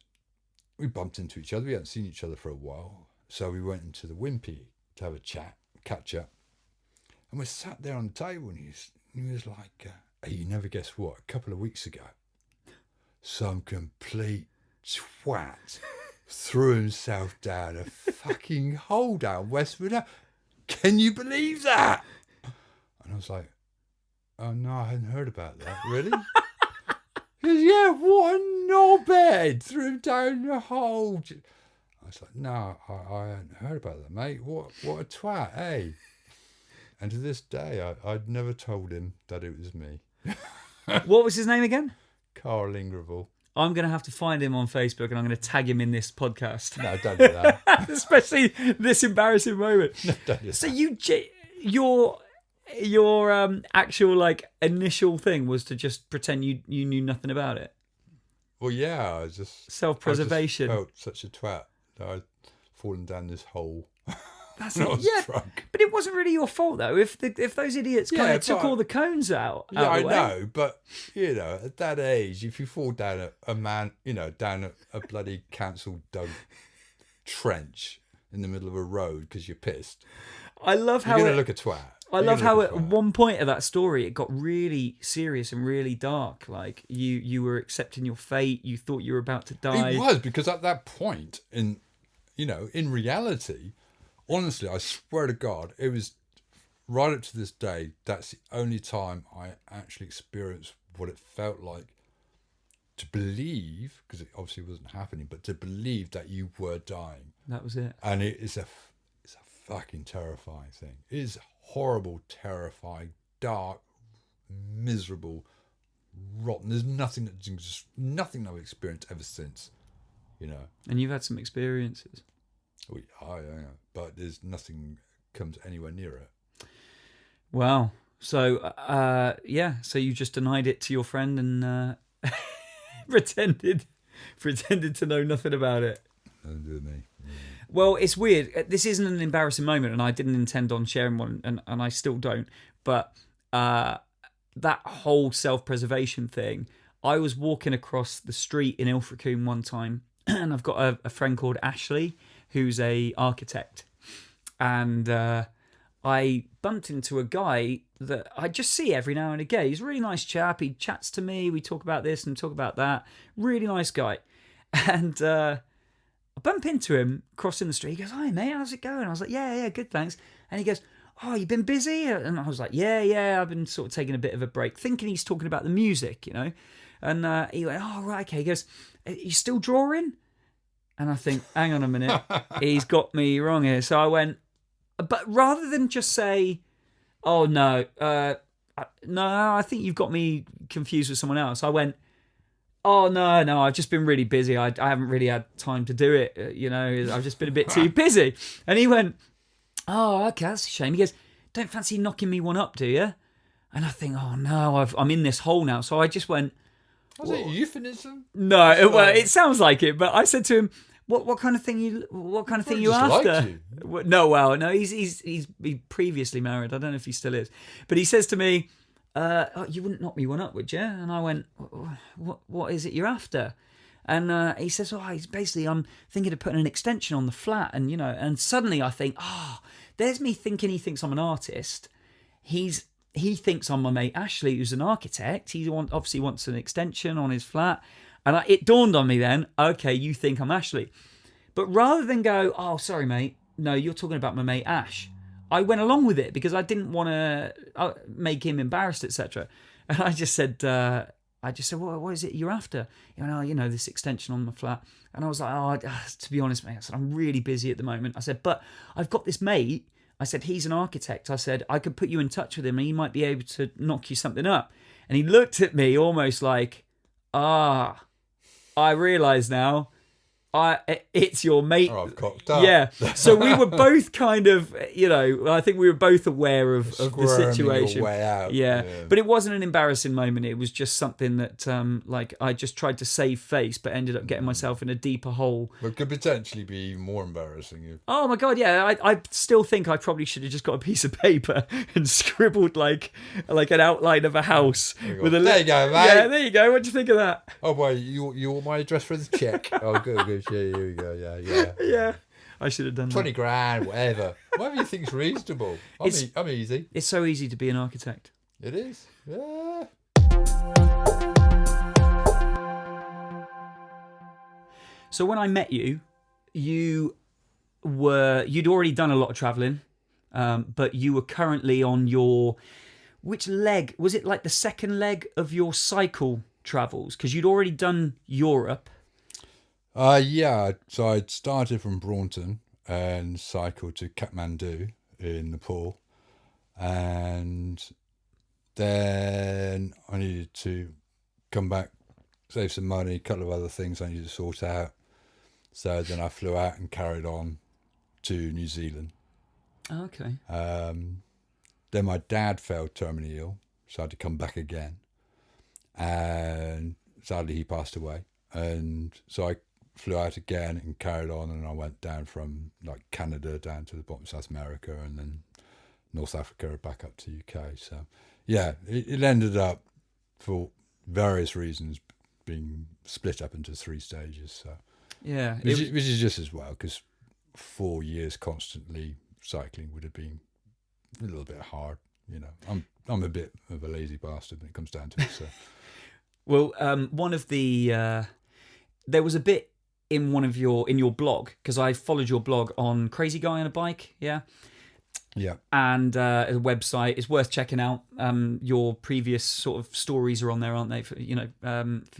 we bumped into each other. We hadn't seen each other for a while. So we went into the Wimpy to have a chat, catch up. And we sat there on the table, and he was like, hey, you never guess what? A couple of weeks ago, some complete twat threw himself down a fucking hole down Westwood. Can you believe that? And I was like, oh no, I hadn't heard about that. Really? He goes, yeah, what a knobhead threw him down the hole. I was like, no, I hadn't heard about that, mate. What a twat, eh? And to this day, I'd never told him that it was me. What was his name again? Carl Ingerville. I'm going to have to find him on Facebook, and I'm going to tag him in this podcast. No, don't do that. Especially this embarrassing moment. No, don't do so that. your actual initial thing was to just pretend you knew nothing about it. Well, yeah, I just self-preservation. I just felt such a twat that I'd fallen down this hole. That's when I was drunk. But it wasn't really your fault though. If those idiots kind of took all the cones out. Yeah, out of the way. I know, but at that age, if you fall down down a bloody council dug trench in the middle of a road because you're pissed, I love how you're gonna look a twat. I love how at one point of that story it got really serious and really dark. Like you were accepting your fate. You thought you were about to die. It was, because at that point in reality, honestly, I swear to God, it was right up to this day. That's the only time I actually experienced what it felt like to believe, because it obviously wasn't happening, but to believe that you were dying. That was it. And it's a fucking terrifying thing. It is horrible, terrifying, dark, miserable, rotten. There's nothing I've experienced ever since, And you've had some experiences. Yeah, but there's nothing comes anywhere near it. Wow. So, so you just denied it to your friend and pretended to know nothing about it. Don't do me. Yeah. Well, it's weird. This isn't an embarrassing moment, and I didn't intend on sharing one, and I still don't. But that whole self-preservation thing, I was walking across the street in Ilfracombe one time, and I've got a friend called Ashley, who's a architect, and I bumped into a guy that I just see every now and again. He's a really nice chap. He chats to me. We talk about this and talk about that. Really nice guy. And I bump into him crossing the street. He goes, "Hi, mate, how's it going?" I was like, yeah, good, thanks. And he goes, "Oh, you been busy?" And I was like, yeah, I've been sort of taking a bit of a break, thinking he's talking about the music, And he went, "Oh, right, okay." He goes, "Are you still drawing?" And I think, hang on a minute, he's got me wrong here. So I went, but rather than just say, "Oh, no, I think you've got me confused with someone else," I went, "Oh, no, I've just been really busy. I haven't really had time to do it. I've just been a bit too busy." And he went, "Oh, okay, that's a shame." He goes, "Don't fancy knocking me one up, do you?" And I think, oh, no, I'm in this hole now. So I just went, was it euphemism? No, well, it sounds like it, but I said to him, "What kind of thing you after?" No, he's previously married. I don't know if he still is, but he says to me, "Oh, you wouldn't knock me one up, would you?" And I went, "What is it you're after?" And he says, "Oh, basically I'm thinking of putting an extension on the flat," and and suddenly I think, there's me thinking he thinks I'm an artist. He thinks I'm my mate Ashley, who's an architect. He obviously wants an extension on his flat. And it dawned on me then, okay, you think I'm Ashley. But rather than go, "Oh, sorry, mate, no, you're talking about my mate Ash," I went along with it because I didn't want to make him embarrassed, etc. And I just said, what is it you're after? This extension on my flat. And I was like, to be honest, mate, I said, I'm really busy at the moment. I said, but I've got this mate. I said, he's an architect. I said, I could put you in touch with him and he might be able to knock you something up. And he looked at me almost like, I realise now. It's your mate. Oh, I've cocked up. Yeah. So we were both kind of, I think we were both aware of the situation. Your way out. Yeah. But it wasn't an embarrassing moment. It was just something that, I just tried to save face, but ended up getting myself in a deeper hole. But could potentially be even more embarrassing. Oh my God, yeah. I still think I probably should have just got a piece of paper and scribbled like an outline of a house. There you go, mate. Yeah, there you go. What do you think of that? Oh, boy, you want my address for the check? Oh, good. Yeah, here we go. Yeah. Yeah. I should have done 20 that. grand, whatever you think's reasonable. I'm easy. It's so easy to be an architect. It is. Yeah. So when I met you, you'd already done a lot of travelling, but you were currently on which leg? Was it like the second leg of your cycle travels? Because you'd already done Europe. Yeah. So I'd started from Braunton and cycled to Kathmandu in Nepal. And then I needed to come back, save some money, a couple of other things I needed to sort out. So then I flew out and carried on to New Zealand. Okay. Then my dad fell terminally ill, so I had to come back again. And sadly, he passed away. And so I flew out again and carried on, and I went down from like Canada down to the bottom of South America, and then North Africa back up to UK. So yeah, it ended up for various reasons being split up into 3 stages. So yeah, which is just as well, because 4 years constantly cycling would have been a little bit hard. I'm a bit of a lazy bastard when it comes down to it. So well, one of the there was a bit in your blog, because I followed your blog on Crazy Guy on a Bike, yeah, and a website. It's worth checking out. Your previous sort of stories are on there, aren't they? For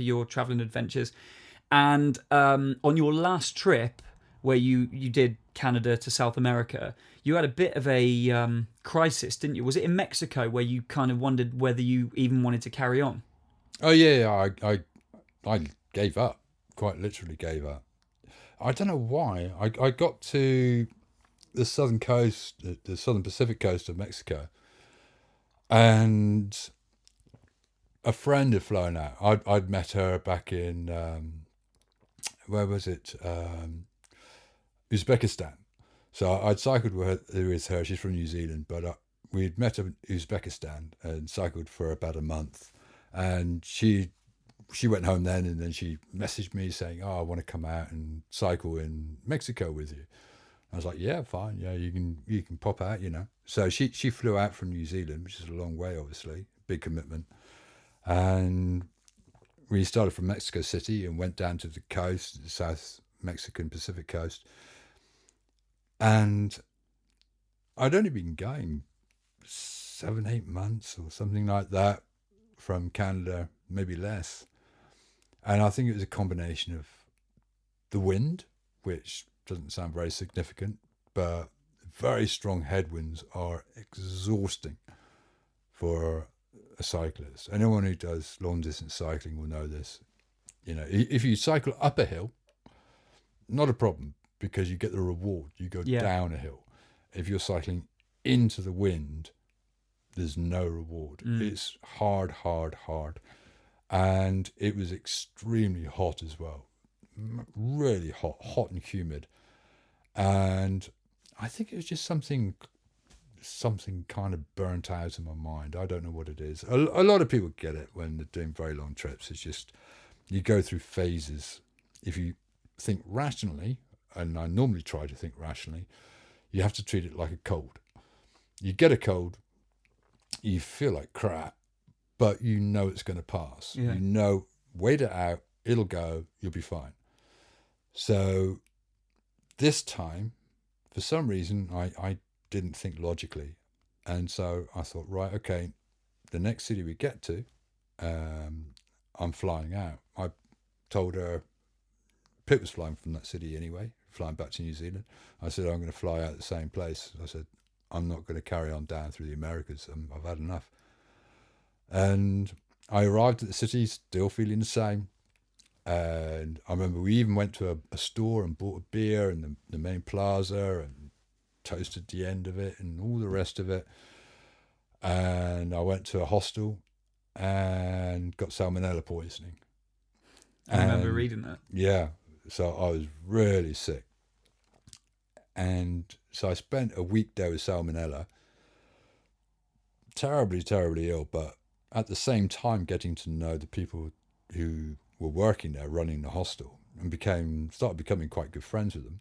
your traveling adventures, and on your last trip where you did Canada to South America, you had a bit of a crisis, didn't you? Was it in Mexico where you kind of wondered whether you even wanted to carry on? Oh yeah, I gave up. Quite literally gave up. I don't know why. I got to the southern coast, the southern Pacific coast of Mexico, and a friend had flown out. I'd met her back in where was it? Uzbekistan. So I'd cycled with her. She's from New Zealand, but we'd met her in Uzbekistan and cycled for about a month, and she went home then, and then she messaged me saying, I want to come out and cycle in Mexico with you. I was like, yeah, fine. Yeah, you can pop out, So she flew out from New Zealand, which is a long way, obviously, big commitment. And we started from Mexico City and went down to the coast, the South Mexican Pacific coast. And I'd only been going 7-8 months or something like that from Canada, maybe less. And I think it was a combination of the wind, which doesn't sound very significant, but very strong headwinds are exhausting for a cyclist. Anyone who does long distance cycling will know this. If you cycle up a hill, not a problem, because you get the reward. You go down a hill. If you're cycling into the wind, there's no reward. It's hard. And it was extremely hot as well. Really hot and humid. And I think it was just something kind of burnt out in my mind. I don't know what it is. A lot of people get it when they're doing very long trips. It's just you go through phases. If you think rationally, and I normally try to think rationally, you have to treat it like a cold. You get a cold, you feel like crap, but you know it's going to pass. Yeah. Wait it out, it'll go, you'll be fine. So this time, for some reason, I didn't think logically. And so I thought, right, okay, the next city we get to, I'm flying out. I told her, Pip was flying from that city anyway, flying back to New Zealand. I said, I'm going to fly out the same place. I said, I'm not going to carry on down through the Americas. I've had enough. And I arrived at the city still feeling the same. And I remember we even went to a store and bought a beer in the main plaza and toasted the end of it and all the rest of it. And I went to a hostel and got salmonella poisoning. I remember reading that. Yeah. So I was really sick. And so I spent a week there with salmonella. Terribly, terribly ill, but at the same time getting to know the people who were working there, running the hostel, and started becoming quite good friends with them.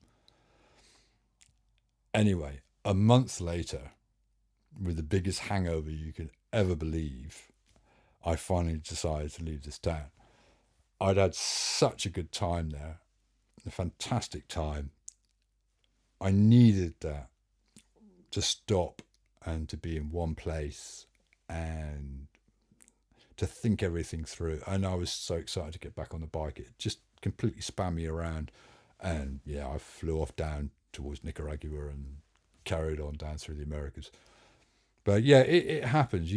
Anyway, a month later, with the biggest hangover you could ever believe, I finally decided to leave this town. I'd had such a good time there, a fantastic time. I needed that to stop and to be in one place and to think everything through. And I was so excited to get back on the bike. It just completely spun me around. And yeah, I flew off down towards Nicaragua and carried on down through the Americas. But yeah, it happens.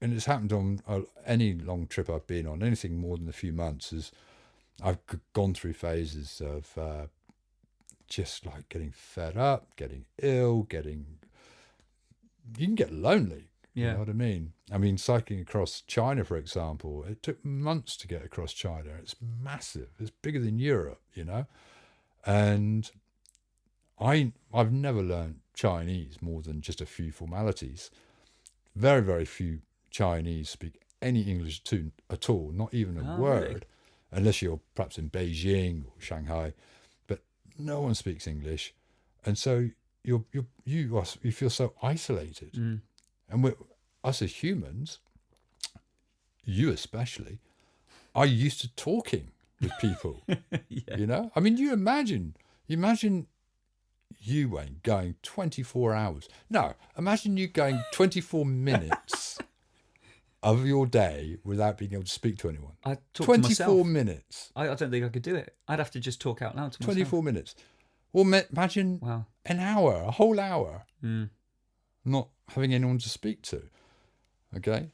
And it's happened on any long trip I've been on, anything more than a few months, is I've gone through phases of just like getting fed up, getting ill, you can get lonely. Yeah. You know what I mean? I mean, cycling across China, for example, it took months to get across China. It's massive. It's bigger than Europe, you know? And I've never learned Chinese more than just a few formalities. Very, very few Chinese speak any English at all, not even a word, really? Unless you're perhaps in Beijing or Shanghai. But no one speaks English. And so you feel so isolated. Mm. And us as humans, you especially, are used to talking with people. Yeah. You know? I mean, you imagine you, Wayne, going 24 hours. No, imagine you going 24 minutes of your day without being able to speak to anyone. I talk 24 to myself. minutes. I don't think I could do it. I'd have to just talk out loud to myself. 24 minutes. Well, imagine an hour, a whole hour, not having anyone to speak to. Okay?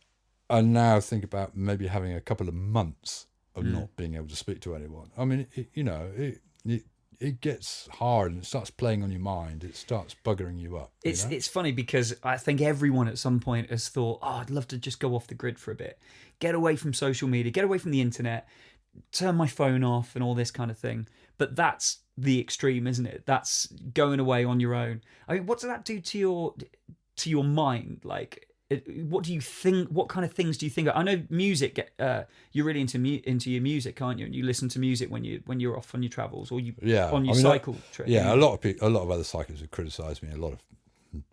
And now think about maybe having a couple of months of not being able to speak to anyone. I mean, it gets hard and it starts playing on your mind. It starts buggering you up. It's funny because I think everyone at some point has thought, I'd love to just go off the grid for a bit. Get away from social media, get away from the internet, turn my phone off and all this kind of thing. But that's the extreme, isn't it? That's going away on your own. I mean, what does that do to your mind? Like, what do you think? What kind of things do you think? I know music. You're really into your music, aren't you? And you listen to music when you're off on your travels or on your cycle trip. Yeah, a lot of other cyclists would criticise me. A lot of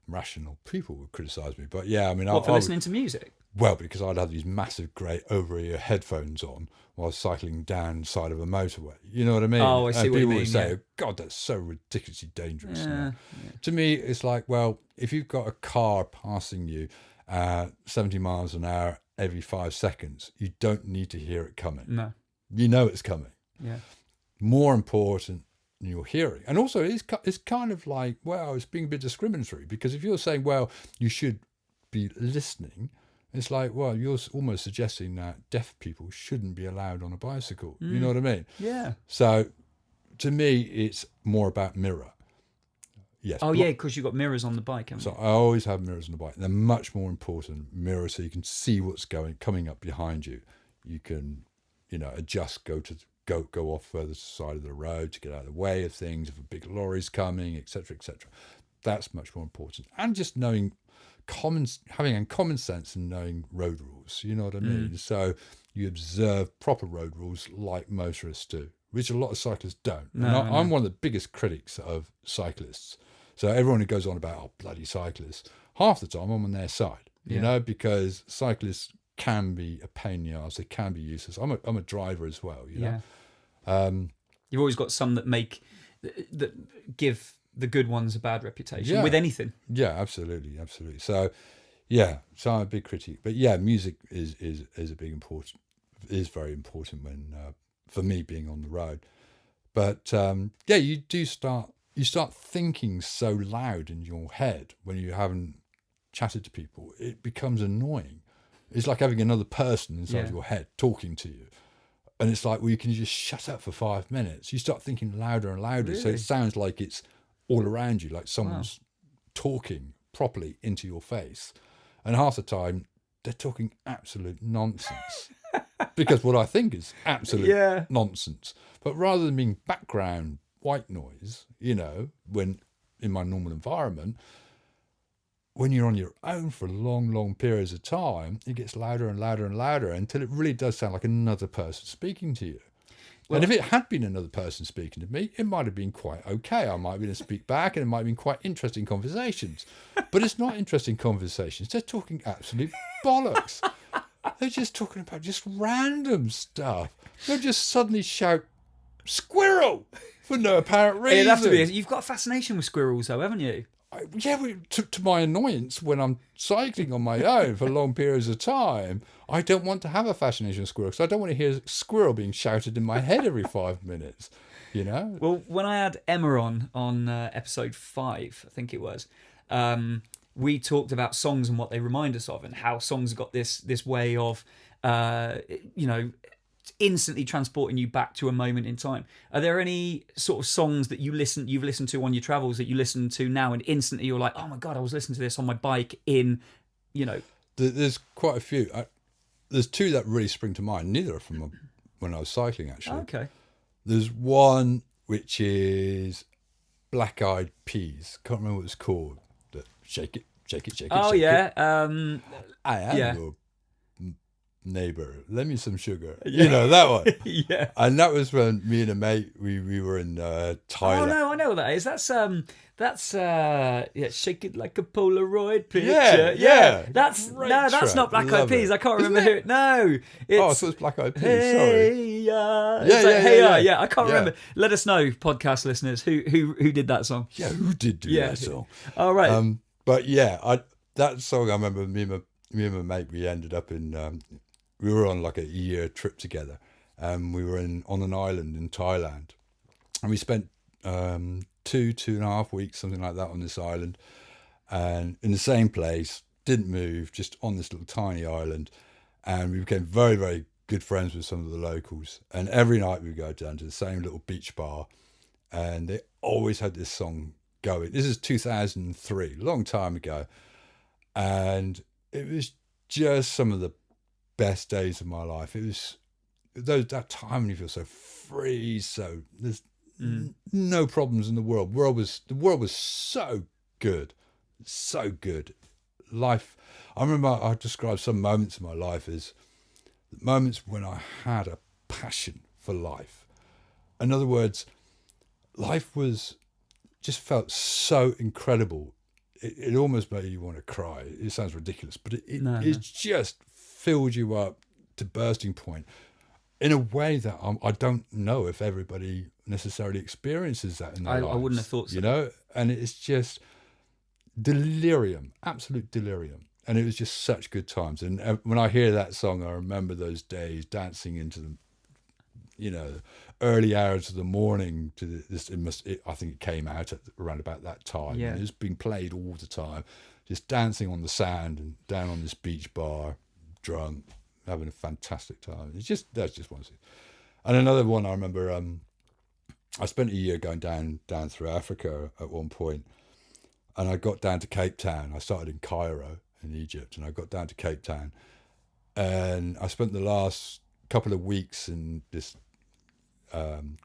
rational people would criticise me. But yeah, I mean, for listening to music. Well, because I'd have these massive, great over-ear headphones on while cycling down the side of a motorway. You know what I mean? Oh, I see and what you mean. People would say, yeah. God, that's so ridiculously dangerous. Yeah. To me, it's like, well, if you've got a car passing you 70 miles an hour every 5 seconds, you don't need to hear it coming. No. You know it's coming. Yeah. More important than your hearing. And also, it's kind of like, well, it's being a bit discriminatory, because if you're saying, well, you should be listening, it's like, well, you're almost suggesting that deaf people shouldn't be allowed on a bicycle. You know what I mean? Yeah. So, to me, it's more about mirror. Yes. Oh, yeah, because you've got mirrors on the bike, haven't So you? I always have mirrors on the bike. They're much more important. Mirrors, so you can see what's coming up behind you. You can, adjust, go off further side of the road to get out of the way of things. If a big lorry's coming, etc., etc. That's much more important. And just having common sense and knowing road rules. You know what I mean? So you observe proper road rules like motorists do, which a lot of cyclists don't. I'm one of the biggest critics of cyclists. So everyone who goes on about, bloody cyclists, half the time I'm on their side, you know, because cyclists can be a pain in the arse. They can be useless. I'm a driver as well, you know. You've always got some that give the good one's a bad reputation Yeah. with anything. Yeah, absolutely. So, yeah, so I'm a big critic, but yeah, music is very important when for me being on the road. But yeah, you start thinking so loud in your head when you haven't chatted to people. It becomes annoying. It's like having another person inside your head talking to you. And it's like, well, you can just shut up for 5 minutes. You start thinking louder and louder. Really? So it sounds like it's all around you, like someone's talking properly into your face. And half the time, they're talking absolute nonsense. Because what I think is absolute nonsense. But rather than being background white noise, when in my normal environment, when you're on your own for long, long periods of time, it gets louder and louder and louder until it really does sound like another person speaking to you. Well, and if it had been another person speaking to me, it might have been quite okay. I might have been able to speak back and it might have been quite interesting conversations. But it's not interesting conversations. They're talking absolute bollocks. They're just talking about just random stuff. They'll just suddenly shout, "Squirrel!" for no apparent reason. It'd have to be. You've got a fascination with squirrels, though, haven't you? To my annoyance, when I'm cycling on my own for long periods of time, I don't want to have a fascination with squirrels. I don't want to hear squirrel being shouted in my head every 5 minutes, Well, when I had Emma on episode 5, I think it was, we talked about songs and what they remind us of, and how songs got this way of, instantly transporting you back to a moment in time. Are there any sort of songs that you've listened to on your travels that you listen to now and instantly you're like, oh my God, I was listening to this on my bike in. There's quite a few. There's two that really spring to mind. Neither are from when I was cycling, actually. Okay. There's one which is Black Eyed Peas. Can't remember what it's called. Shake it, shake it, shake it. Oh, shake yeah. it. I am your neighbour. Lend me some sugar. That one. Yeah. And that was when me and a mate, we were in Thailand. Oh no, I know what that is. That's shake it like a Polaroid picture. Yeah. That's not Black Eyed Peas. I can't remember who. No, it's Black Eyed Peas. Hey, sorry. Yeah. I can't remember. Let us know, podcast listeners, who did that song. Yeah, who did do that song? All right. But yeah, that song. I remember me and my mate. We ended up in. We were on like a year trip together. We were on an island in Thailand, and we spent 2.5 weeks, something like that, on this island, and in the same place, didn't move, just on this little tiny island, and we became very, very good friends with some of the locals. And every night we would go down to the same little beach bar, and they always had this song going. This is 2003, a long time ago, and it was just some of the best days of my life. It was that time when you feel so free, so there's no problems in the world. The world was so good. Life. I remember I described some moments in my life as moments when I had a passion for life. In other words, life just felt so incredible. It almost made you want to cry. It sounds ridiculous, but it just filled you up to bursting point in a way that I don't know if everybody necessarily experiences that in their lives. I wouldn't have thought so. And it's just delirium, absolute delirium. And it was just such good times. And when I hear that song, I remember those days dancing into the, early hours of the morning to this. I think it came out around about that time. Yeah. And it's being played all the time, just dancing on the sand and down on this beach bar, drunk, having a fantastic time. That's just one thing. And another one I remember, I spent a year going down through Africa at one point, and I got down to Cape Town. I started in Cairo in Egypt, and I got down to Cape Town, and I spent the last couple of weeks in this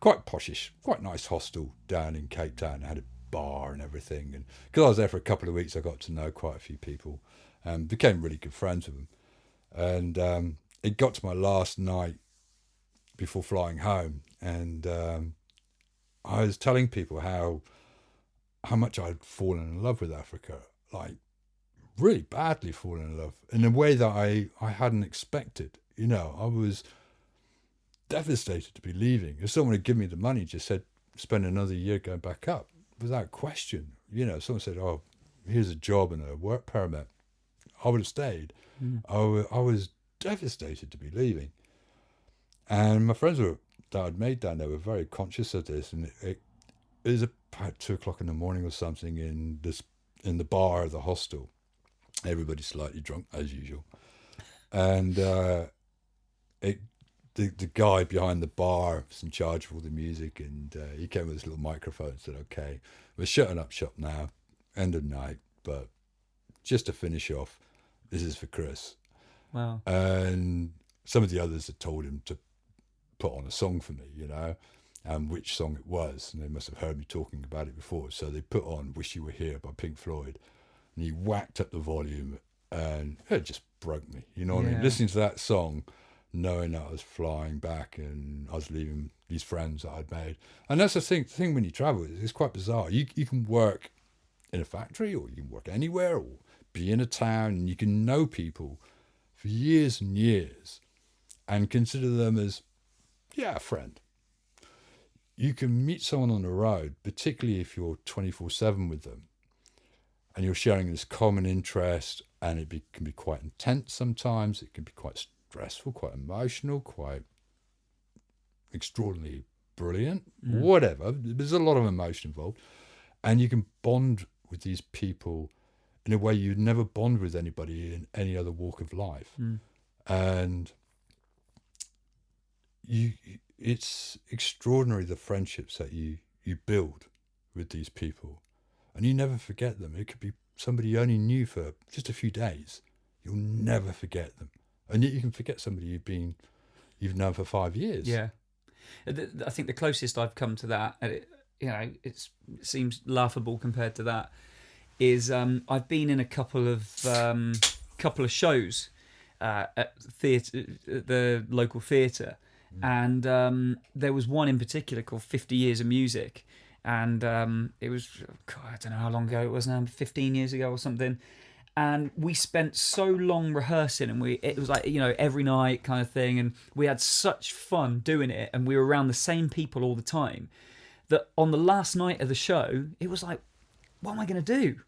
quite poshish, quite nice hostel down in Cape Town. I had a bar and everything, and because I was there for a couple of weeks, I got to know quite a few people and became really good friends with them. And it got to my last night before flying home, and I was telling people how much I'd fallen in love with Africa, like really badly fallen in love in a way that I hadn't expected. I was devastated to be leaving. If someone had given me the money, just said, spend another year going back up, without question. You know, someone said, "Oh, here's a job and a work permit," I would have stayed. I was devastated to be leaving, and my friends that I'd made down there were very conscious of this, and it was about 2 o'clock in the morning or something in the bar of the hostel. Everybody's slightly drunk as usual, and the guy behind the bar was in charge of all the music, and he came with his little microphone and said, "Okay, we're shutting up shop now, end of night, but just to finish off, this is for Chris." Wow. And some of the others had told him to put on a song for me, you know, and which song it was, and they must have heard me talking about it before, so they put on "Wish You Were Here" by Pink Floyd, and he whacked up the volume, and it just broke me, you know what I mean? Listening to that song, knowing that I was flying back and I was leaving these friends that I'd made. And that's the thing when you travel, it's quite bizarre. You can work in a factory, or you can work anywhere, or be in a town, and you can know people for years and years and consider them as, a friend. You can meet someone on the road, particularly if you're 24/7 with them, and you're sharing this common interest, and can be quite intense sometimes. It can be quite stressful, quite emotional, quite extraordinarily brilliant, whatever. There's a lot of emotion involved, and you can bond with these people in a way you'd never bond with anybody in any other walk of life. And it's extraordinary, the friendships that you build with these people, and you never forget them. It could be somebody you only knew for just a few days. You'll never forget them. And yet you can forget somebody you've known for 5 years. Yeah. I think the closest I've come to that, it seems laughable compared to that, is I've been in a couple of shows at the local theatre, and there was one in particular called 50 Years of Music, and it was, I don't know how long ago it was now, 15 years ago or something. And we spent so long rehearsing, and it was like, every night kind of thing, and we had such fun doing it, and we were around the same people all the time, that on the last night of the show, it was like, what am I going to do?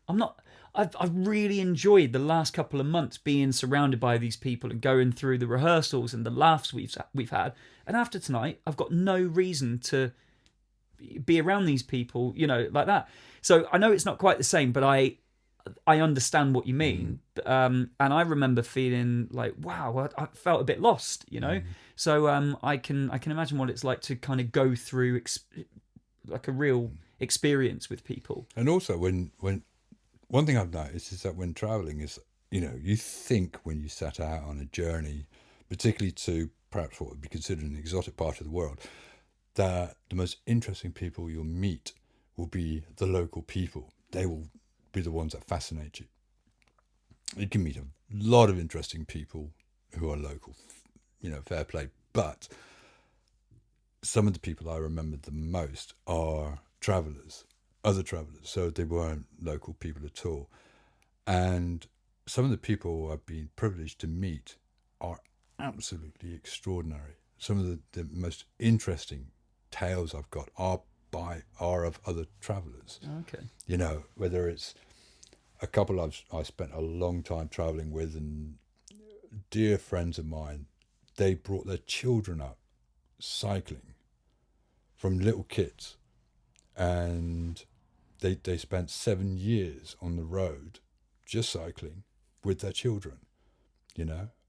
I've really enjoyed the last couple of months being surrounded by these people and going through the rehearsals and the laughs we've had. And after tonight, I've got no reason to be around these people, like that. So I know it's not quite the same, but I understand what you mean. And I remember feeling like, wow, I felt a bit lost, So I can imagine what it's like to kind of go through like a real experience with people. And also when one thing I've noticed is that when traveling is, you think when you set out on a journey, particularly to perhaps what would be considered an exotic part of the world, that the most interesting people you'll meet will be the local people. They will be the ones that fascinate you. You can meet a lot of interesting people who are local, fair play. But some of the people I remember the most are other travellers. So they weren't local people at all. And some of the people I've been privileged to meet are absolutely extraordinary. Some of the most interesting tales I've got are of other travellers. Okay. Whether it's a couple I spent a long time travelling with, and dear friends of mine, they brought their children up cycling from little kids, and they spent 7 years on the road just cycling with their children,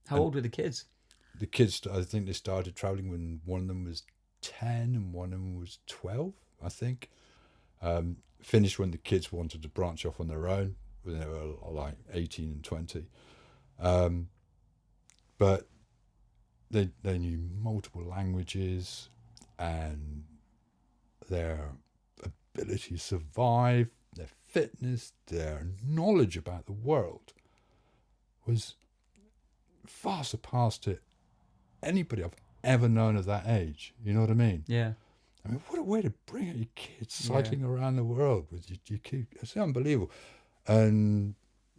How old were the kids? The kids, I think they started travelling when one of them was 10 and one of them was 12, I think. Finished when the kids wanted to branch off on their own, when they were like 18 and 20. But they knew multiple languages, and their ability to survive, their fitness, their knowledge about the world was far surpassed it anybody I've ever known of that age. You know what I mean? Yeah. I mean, what a way to bring up your kids cycling around the world with your kids. It's unbelievable. And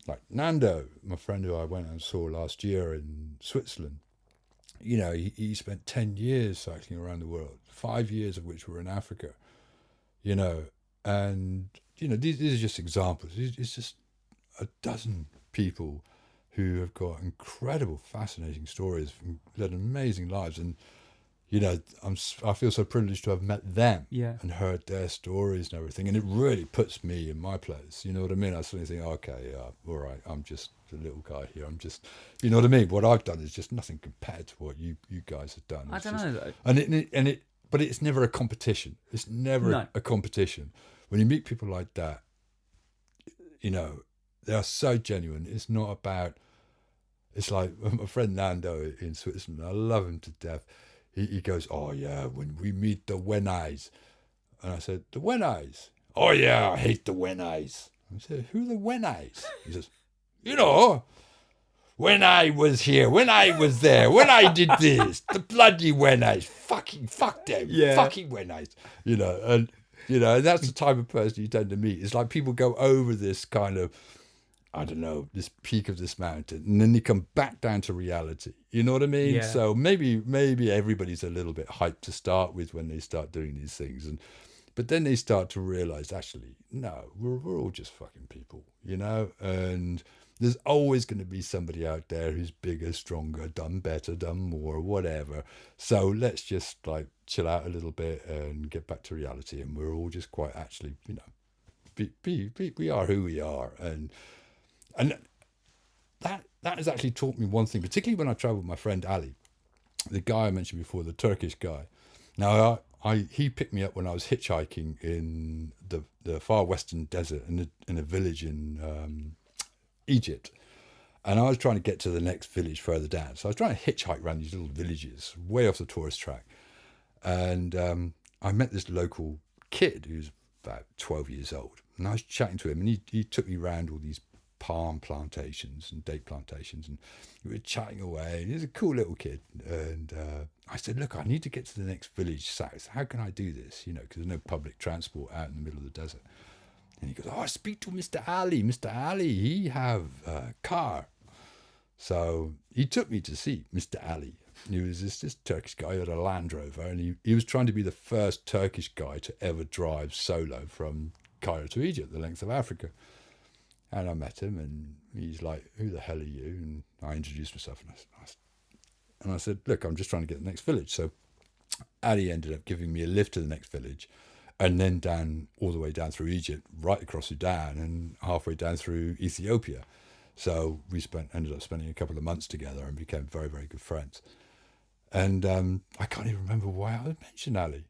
like Nando, my friend who I went and saw last year in Switzerland, he spent 10 years cycling around the world, 5 years of which were in Africa, And, these are just examples. It's just a dozen people who have got incredible, fascinating stories, led amazing lives. And, I feel so privileged to have met them and heard their stories and everything. And it really puts me in my place. You know what I mean? I suddenly think, okay, all right, I'm just a little guy here. I'm just, you know what I mean? What I've done is just nothing compared to what you guys have done. I don't know, though. But it's never a competition. It's never a competition. When you meet people like that, they are so genuine. It's not about, it's like my friend Nando in Switzerland, I love him to death. He goes, oh yeah, when we meet the Wenais. And I said, the Wenais? Oh yeah, I hate the Wenais. I said, who are the Wenais? He says, when I was here, when I was there, when I did this, the bloody Wenais, fuck them, fucking Wenais. And that's the type of person you tend to meet. It's like people go over this kind of, I don't know, this peak of this mountain, and then they come back down to reality. You know what I mean? Yeah. So maybe everybody's a little bit hyped to start with when they start doing these things, but then they start to realize, actually, no, we're all just fucking people, and there's always going to be somebody out there who's bigger, stronger, done better, done more, whatever. So let's just chill out a little bit and get back to reality, and we're all just quite actually, we are who we are, and that has actually taught me one thing, particularly when I travel with my friend Ali, the guy I mentioned before, the Turkish guy. Now, he picked me up when I was hitchhiking in the far western desert in a village in Egypt. And I was trying to get to the next village further down. So I was trying to hitchhike around these little villages, way off the tourist track. And I met this local kid who's about 12 years old. And I was chatting to him, and he took me around all these palm plantations and date plantations, and we were chatting away, and he was a cool little kid. And I said, look, I need to get to the next village south. How can I do this? Because there's no public transport out in the middle of the desert. And he goes, I speak to Mr. Ali. Mr. Ali, he have a car. So he took me to see Mr. Ali. He was this Turkish guy who had a Land Rover, and he was trying to be the first Turkish guy to ever drive solo from Cairo to Egypt, the length of Africa. And I met him, and he's like, who the hell are you? And I introduced myself, and I said, look, I'm just trying to get to the next village. So Ali ended up giving me a lift to the next village, and then all the way down through Egypt, right across Sudan, and halfway down through Ethiopia. So we ended up spending a couple of months together and became very, very good friends. And I can't even remember why I mentioned Ali.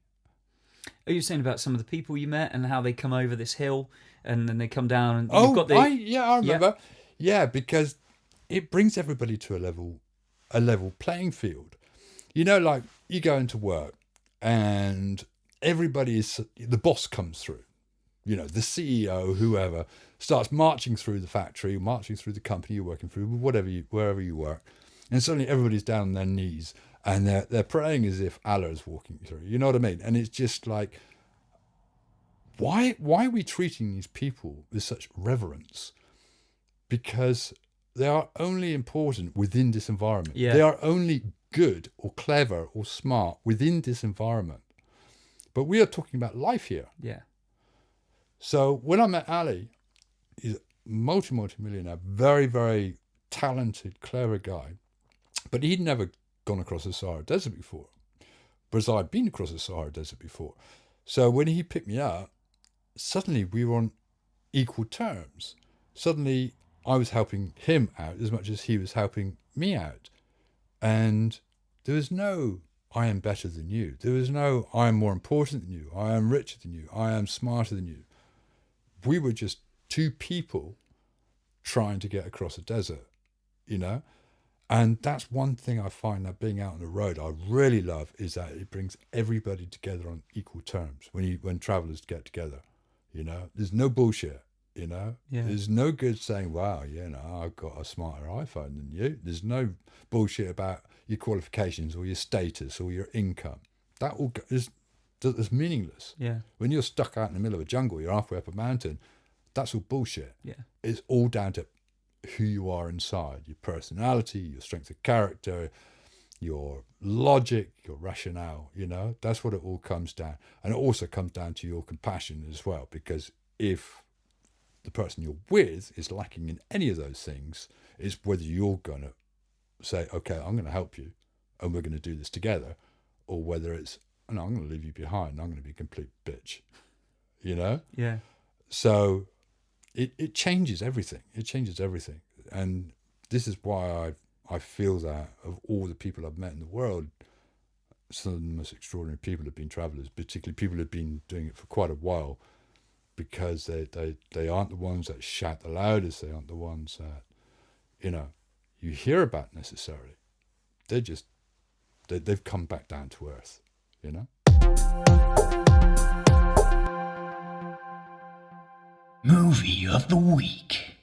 Are you saying about some of the people you met and how they come over this hill and then they come down and I you've got I remember. Yeah, because it brings everybody to a level playing field. Like you go into work and the boss comes through. The CEO, whoever, starts marching through the factory, marching through the company you're working through, wherever you work, and suddenly everybody's down on their knees and they're praying as if Allah is walking through. You know what I mean? And it's just like, why are we treating these people with such reverence? Because they are only important within this environment. Yeah. They are only good or clever or smart within this environment. But we are talking about life here. Yeah. So when I met Ali, he's a multi-millionaire, very, very talented, clever guy. But he'd never gone across the Sahara Desert before. Whereas I'd been across the Sahara Desert before. So when he picked me up, suddenly we were on equal terms. Suddenly I was helping him out as much as he was helping me out. And there was no, I am better than you. There was no, I am more important than you. I am richer than you. I am smarter than you. We were just two people trying to get across a desert, And that's one thing I find that being out on the road I really love, is that it brings everybody together on equal terms when travellers get together. There's no bullshit. Yeah. There's no good saying, wow, I've got a smarter iPhone than you. There's no bullshit about your qualifications or your status or your income. That all is meaningless. Yeah. When you're stuck out in the middle of a jungle, you're halfway up a mountain, that's all bullshit. Yeah. It's all down to who you are inside, your personality, your strength of character, your logic, your rationale, that's what it all comes down. And it also comes down to your compassion as well, because if the person you're with is lacking in any of those things, it's whether you're going to say, okay, I'm going to help you and we're going to do this together, or whether it's, no, I'm going to leave you behind. I'm going to be a complete bitch, Yeah. So it changes everything. It changes everything. And this is why I feel that of all the people I've met in the world, some of the most extraordinary people have been travellers, particularly people who have been doing it for quite a while, because they aren't the ones that shout the loudest. They aren't the ones that, you hear about necessarily. They're just, they've come back down to earth, Movie of the Week.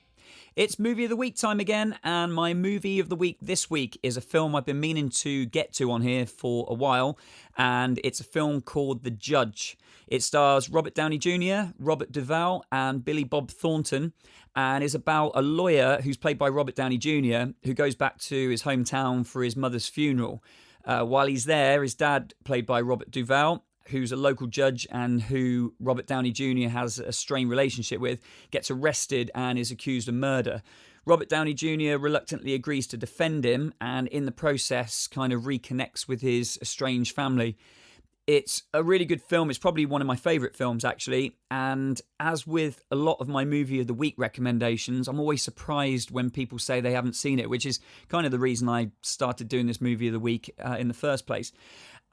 It's Movie of the Week time again, and my movie of the week this week is a film I've been meaning to get to on here for a while, and it's a film called The Judge. It stars Robert Downey Jr., Robert Duvall, and Billy Bob Thornton, and is about a lawyer who's played by Robert Downey Jr., who goes back to his hometown for his mother's funeral. While he's there, his dad, played by Robert Duvall, who's a local judge and who Robert Downey Jr. has a strained relationship with, gets arrested and is accused of murder. Robert Downey Jr. reluctantly agrees to defend him and in the process kind of reconnects with his estranged family. It's a really good film. It's probably one of my favourite films, actually. And as with a lot of my movie of the week recommendations, I'm always surprised when people say they haven't seen it, which is kind of the reason I started doing this movie of the week in the first place.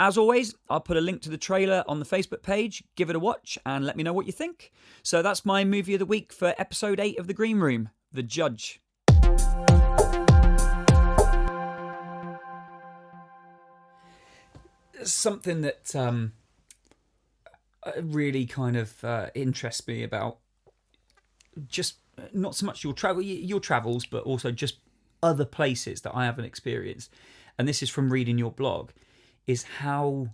As always, I'll put a link to the trailer on the Facebook page. Give it a watch and let me know what you think. So that's my movie of the week for episode 8 of The Green Room, The Judge. Something that really kind of interests me about just not so much your travels, but also just other places that I haven't experienced. And this is from reading your blog. Is how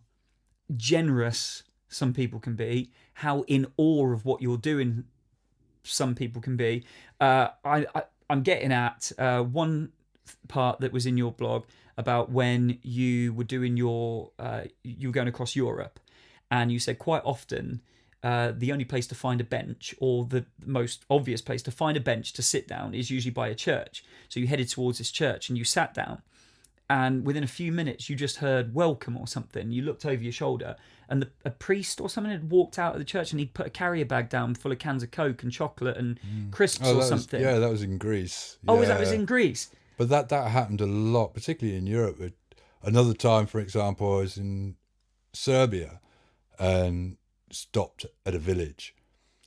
generous some people can be, how in awe of what you're doing some people can be. I'm getting at one part that was in your blog about when you were doing you were going across Europe, and you said quite often the only place to find a bench, or the most obvious place to find a bench to sit down, is usually by a church. So you headed towards this church and you sat down. And within a few minutes, you just heard welcome or something. You looked over your shoulder and a priest or someone had walked out of the church and he'd put a carrier bag down full of cans of Coke and chocolate and crisps or something. That was in Greece. Oh, that was in Greece? But that happened a lot, particularly in Europe. Another time, for example, I was in Serbia and stopped at a village.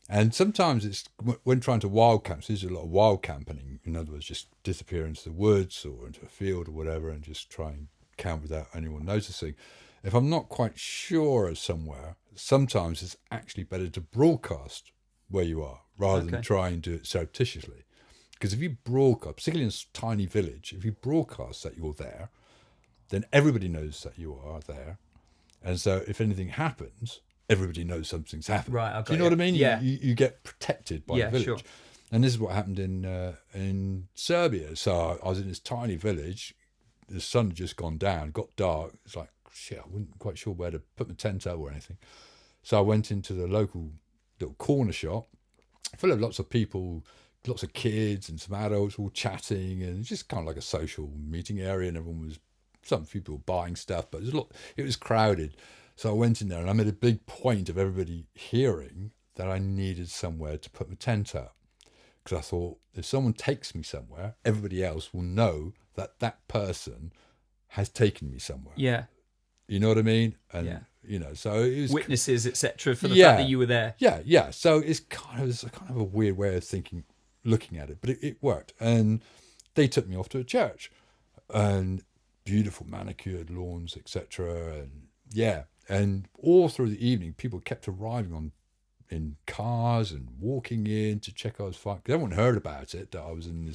And sometimes it's when trying to wild camp, so there's a lot of wild camping. In other words, just disappear into the woods or into a field or whatever and just try and camp without anyone noticing. If I'm not quite sure of somewhere, sometimes it's actually better to broadcast where you are rather than try and do it surreptitiously. Because if you broadcast, particularly in a tiny village, if you broadcast that you're there, then everybody knows that you are there. And so if anything happens, everybody knows something's happened. Right, do you know what I mean? Yeah. You get protected by the village. Sure. And this is what happened in Serbia. So I was in this tiny village. The sun had just gone down, got dark. It's like, shit, I wasn't quite sure where to put my tent up or anything. So I went into the local little corner shop, full of lots of people, lots of kids and some adults all chatting, and just kind of like a social meeting area. And everyone was, some people were buying stuff, but it was crowded. So I went in there and I made a big point of everybody hearing that I needed somewhere to put my tent up. Because I thought, if someone takes me somewhere, everybody else will know that that person has taken me somewhere. Yeah. You know what I mean? And, so it was... Witnesses, etc., for the fact that you were there. Yeah. So it's kind of a weird way of looking at it. But it worked. And they took me off to a church. And beautiful manicured lawns, etc. And, yeah. And all through the evening, people kept arriving in cars and walking in to check I was fine. Because everyone heard about it, that I was in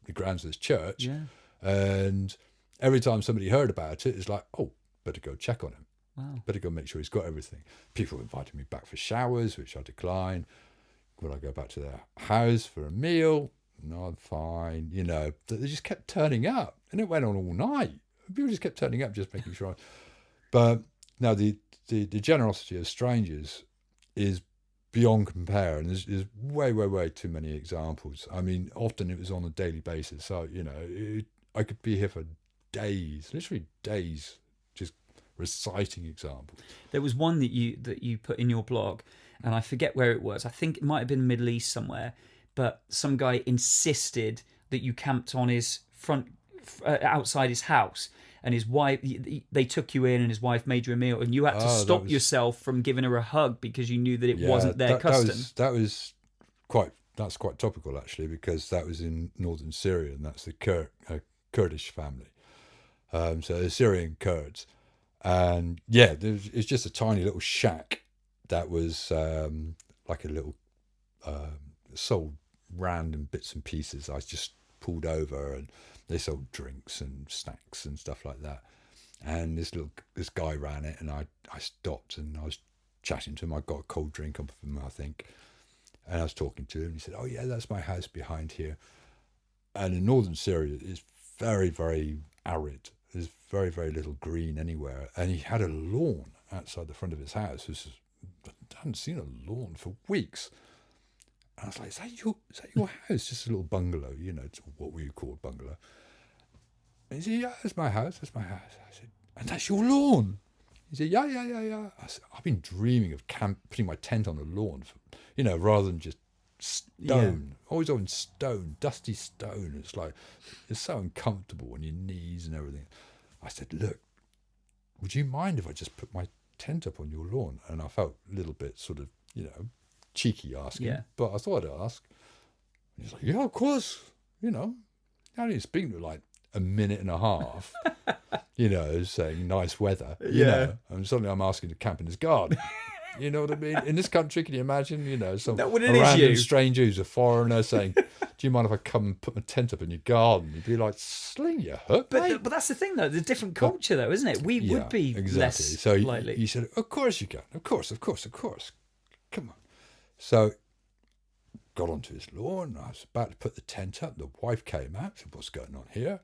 the grounds of this church. Yeah. And every time somebody heard about it, it's like, oh, better go check on him. Wow. Better go make sure he's got everything. People invited me back for showers, which I declined. Would I go back to their house for a meal? No, I'm fine. They just kept turning up. And it went on all night. People just kept turning up, just making sure. But now the generosity of strangers is beyond compare, and there's way too many examples. I mean, often it was on a daily basis. So I could be here for days, literally days, just reciting examples. There was one that you put in your blog, and I forget where it was. I think it might have been the Middle East somewhere, but some guy insisted that you camped on his front outside his house, and his wife, they took you in, and his wife made you a meal, and you had to stop yourself from giving her a hug because you knew that it wasn't their custom. That's quite topical, actually, because that was in northern Syria, and that's the Kurdish family. So the Syrian Kurds. And it's just a tiny little shack that was like a little sold random bits and pieces. I just pulled over, and they sold drinks and snacks and stuff like that. And this guy ran it, and I stopped, and I was chatting to him. I got a cold drink off him, I think, and I was talking to him. He said, "Oh yeah, that's my house behind here." And in northern Syria, it's very, very arid. There's very, very little green anywhere. And he had a lawn outside the front of his house. I hadn't seen a lawn for weeks. And I was like, is that your house? Just a little bungalow, it's what we call a bungalow. And he said, yeah, that's my house. I said, and that's your lawn? He said, yeah. I said, I've been dreaming of putting my tent on a lawn, rather than just stone. Always on stone, dusty stone. It's so uncomfortable on your knees and everything. I said, look, would you mind if I just put my tent up on your lawn? And I felt a little bit sort of, cheeky asking, but I thought I'd ask. And he's like, yeah, of course. I only speaking to like a minute and a half, saying nice weather, and suddenly I'm asking to camp in his garden. You know what I mean? In this country, can you imagine, some random stranger who's a foreigner saying, do you mind if I come and put my tent up in your garden? You'd be like, sling your hook, mate. But that's the thing, though. The different culture, though, isn't it? We would be less likely. He said, of course you can. Of course. Come on. So got onto his lawn. I was about to put the tent up. The wife came out, said, what's going on here?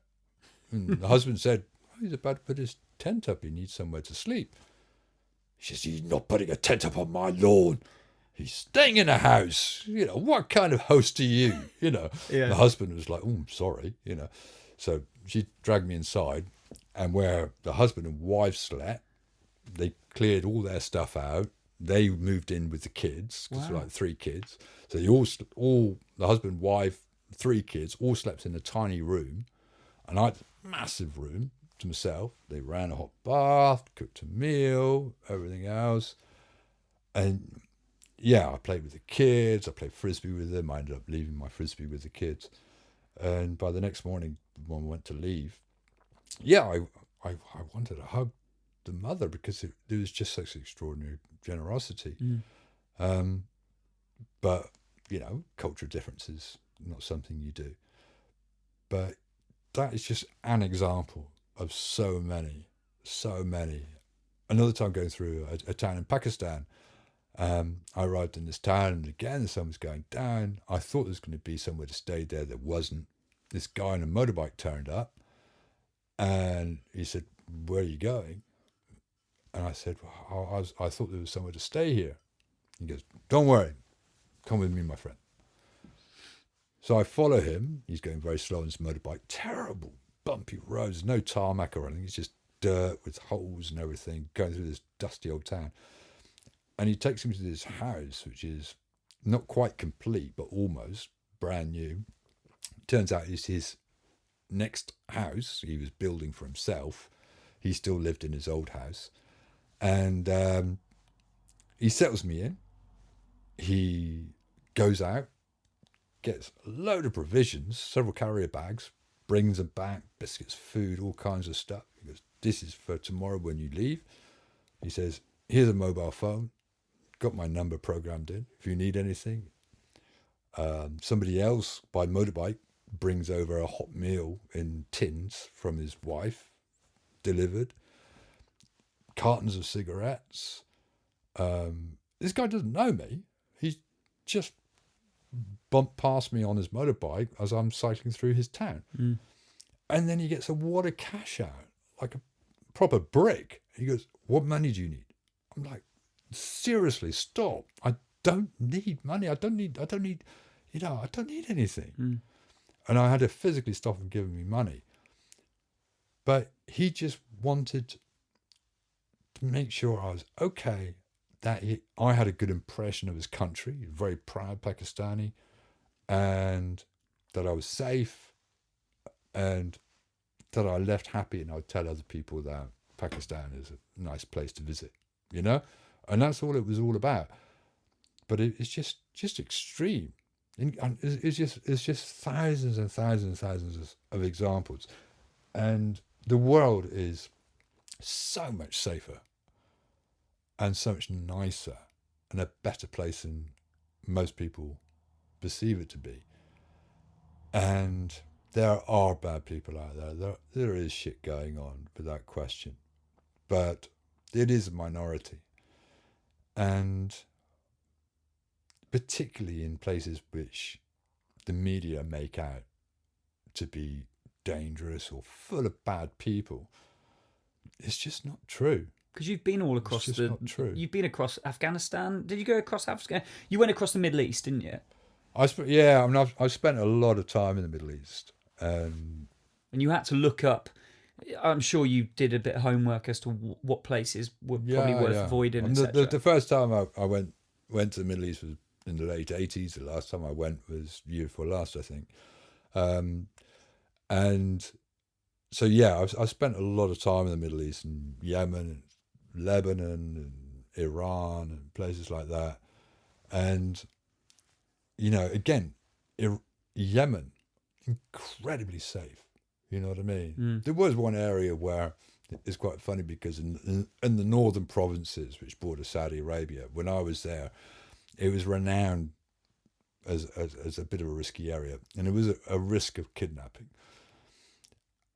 And the husband said, he's about to put his tent up. He needs somewhere to sleep. She says, he's not putting a tent up on my lawn. He's staying in a house. What kind of host are you? The husband was like, oh, I'm sorry. So she dragged me inside, and where the husband and wife slept, they cleared all their stuff out. They moved in with the kids, because there were like 3 kids. So they all the husband, wife, 3 kids, all slept in a tiny room, and I had a massive room to myself. They ran a hot bath, cooked a meal, everything else. And I played with the kids. I played frisbee with them. I ended up leaving my frisbee with the kids. And by the next morning, when we went to leave, I wanted to hug the mother, because there was just such extraordinary generosity. But cultural differences, not something you do. But that is just an example of so many. Another time going through a town in Pakistan, I arrived in this town, and again the sun was going down. I thought there was going to be somewhere to stay there. There wasn't. This guy on a motorbike turned up, and he said, where are you going? And I said, well, I thought there was somewhere to stay here. He goes, don't worry, come with me, my friend. So I follow him. He's going very slow on his motorbike. Terrible bumpy roads, no tarmac or anything. It's just dirt with holes and everything, going through this dusty old town. And he takes me to this house, which is not quite complete, but almost brand new. Turns out it's his next house he was building for himself. He still lived in his old house. And he settles me in. He goes out, gets a load of provisions, several carrier bags, brings them back, biscuits, food, all kinds of stuff. He goes, this is for tomorrow when you leave. He says, here's a mobile phone. Got my number programmed in. If you need anything. Somebody else by motorbike brings over a hot meal in tins from his wife, delivered. Cartons of cigarettes. This guy doesn't know me. He's just bumped past me on his motorbike as I'm cycling through his town. And then he gets a wad of cash out. like a proper brick. He goes, "What money do you need?" I'm like, "Seriously, stop. I don't need money. I don't need, I don't need anything." And I had to physically stop him giving me money. But he just wanted to make sure I was okay, that I had a good impression of his country, very proud Pakistani, and that I was safe, and that I left happy, and I would tell other people that Pakistan is a nice place to visit, and that's all it was all about. But it's just extreme. And it's just thousands and thousands and thousands of examples, and the world is so much safer and so much nicer and a better place than most people perceive it to be. And there are bad people out there. There is shit going on, without question, but it is a minority, and particularly in places which the media make out to be dangerous or full of bad people. It's just not true. Because you've been all across It's just not true. You've been across Afghanistan. Did you go across Afghanistan? You went across the Middle East, didn't you? I've spent a lot of time in the Middle East. And you had to look up. I'm sure you did a bit of homework as to what places were probably worth avoiding, etc. The first time I went to the Middle East was in the late 80s. The last time I went was year before last, I think. And so, I spent a lot of time in the Middle East, in Yemen, and Lebanon, and Iran, and places like that. And, again, Yemen, incredibly safe. You know what I mean? There was one area where it's quite funny, because in the northern provinces, which border Saudi Arabia, when I was there, it was renowned as a bit of a risky area, and it was a risk of kidnapping.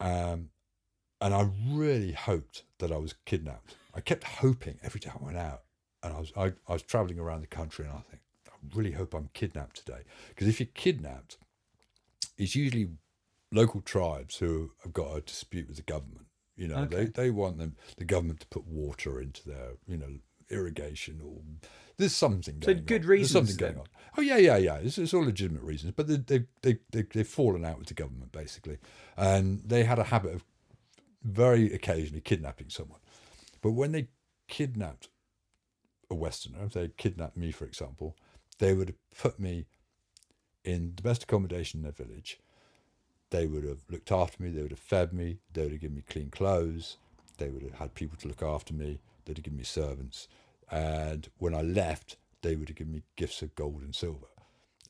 And I really hoped that I was kidnapped. I kept hoping every time I went out, and I was traveling around the country, and I think, I really hope I'm kidnapped today, because if you're kidnapped, it's usually local tribes who have got a dispute with the government. They want the government to put water into their irrigation, or there's something going on. So good reasons. There's something going on. Oh yeah. It's all legitimate reasons, but they've fallen out with the government, basically, and they had a habit of very occasionally kidnapping someone. But when they kidnapped a Westerner, if they kidnapped me, for example, they would have put me in the best accommodation in their village. They would have looked after me. They would have fed me. They would have given me clean clothes. They would have had people to look after me. They'd have given me servants. And when I left, they would have given me gifts of gold and silver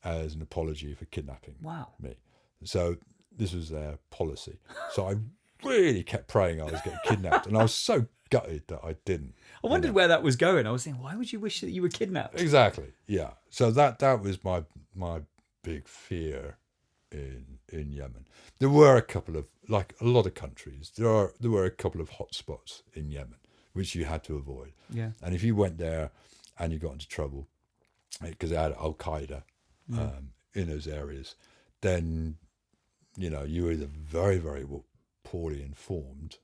as an apology for kidnapping me. So this was their policy. So I really kept praying I was getting kidnapped, and I was so gutted that I didn't. I wondered where that was going. I was thinking, why would you wish that you were kidnapped? Exactly. Yeah. So that was my big fear in Yemen. There were a couple of, like a lot of countries, there were a couple of hotspots in Yemen which you had to avoid. Yeah. And if you went there and you got into trouble because they had Al Qaeda in those areas, then you were either very, very poorly informed.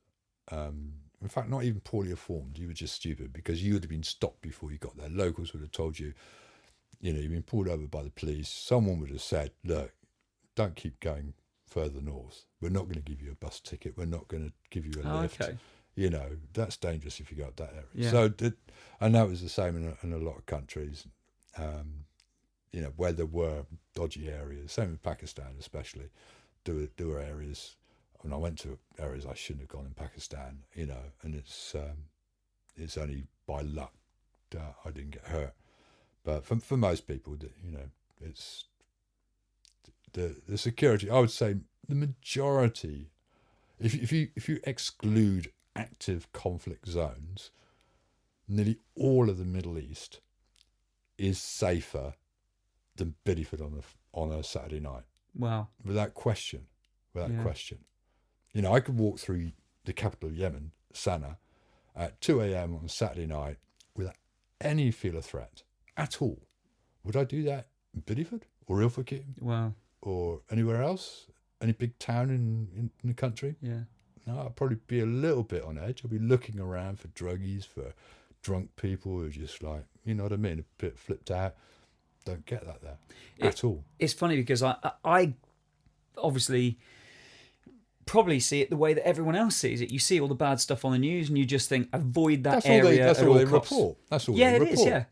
In fact, not even poorly informed. You were just stupid, because you would have been stopped before you got there. Locals would have told you, you've been pulled over by the police. Someone would have said, look, don't keep going further north. We're not going to give you a bus ticket. We're not going to give you a lift. Okay. That's dangerous if you go up that area. Yeah. So, and that was the same in a lot of countries, where there were dodgy areas. Same in Pakistan, especially. There were areas. I mean, I went to areas I shouldn't have gone in Pakistan, and it's only by luck that I didn't get hurt. But for most people, it's the security. I would say the majority, if you exclude active conflict zones, nearly all of the Middle East is safer than Bideford on a Saturday night. Wow. Without question. I could walk through the capital of Yemen, Sana'a, at 2 a.m. on Saturday night without any feel of threat at all. Would I do that in Bideford or Ilfracombe? Wow. Or anywhere else? Any big town in the country? Yeah. No, I'll probably be a little bit on edge. I'll be looking around for druggies, for drunk people who are just like, you know what I mean, a bit flipped out. Don't get that there at all. It's funny because I obviously probably see it the way that everyone else sees it. You see all the bad stuff on the news and you just think, avoid that area. That's at all all they costs. report. That's all Yeah, they it report. is, yeah.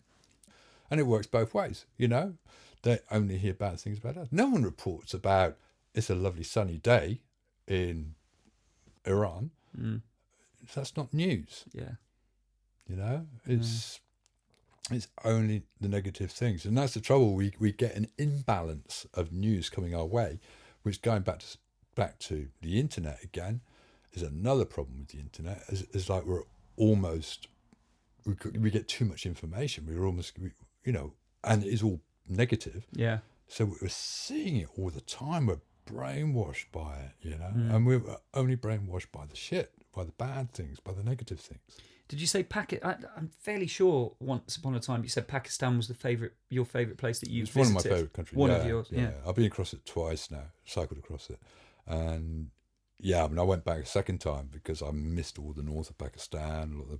And it works both ways, you know. They only hear bad things about us. No one reports about it's a lovely sunny day in Iran. That's not news. Yeah. You know, it's only the negative things, and that's the trouble. We get an imbalance of news coming our way, which going back to the internet again is another problem with the internet. Is like we get too much information. You know, and it is all negative. Yeah. So we're seeing it all the time. We're brainwashed by it, you know, and we're only brainwashed by the shit, by the bad things, by the negative things. Did you say Pakistan? I'm fairly sure once upon a time you said Pakistan was your favourite place that you visited. One of my favourite countries. One of yours, yeah. I've been across it twice now, cycled across it. And yeah, I mean, I went back a second time because I missed all the north of Pakistan, all the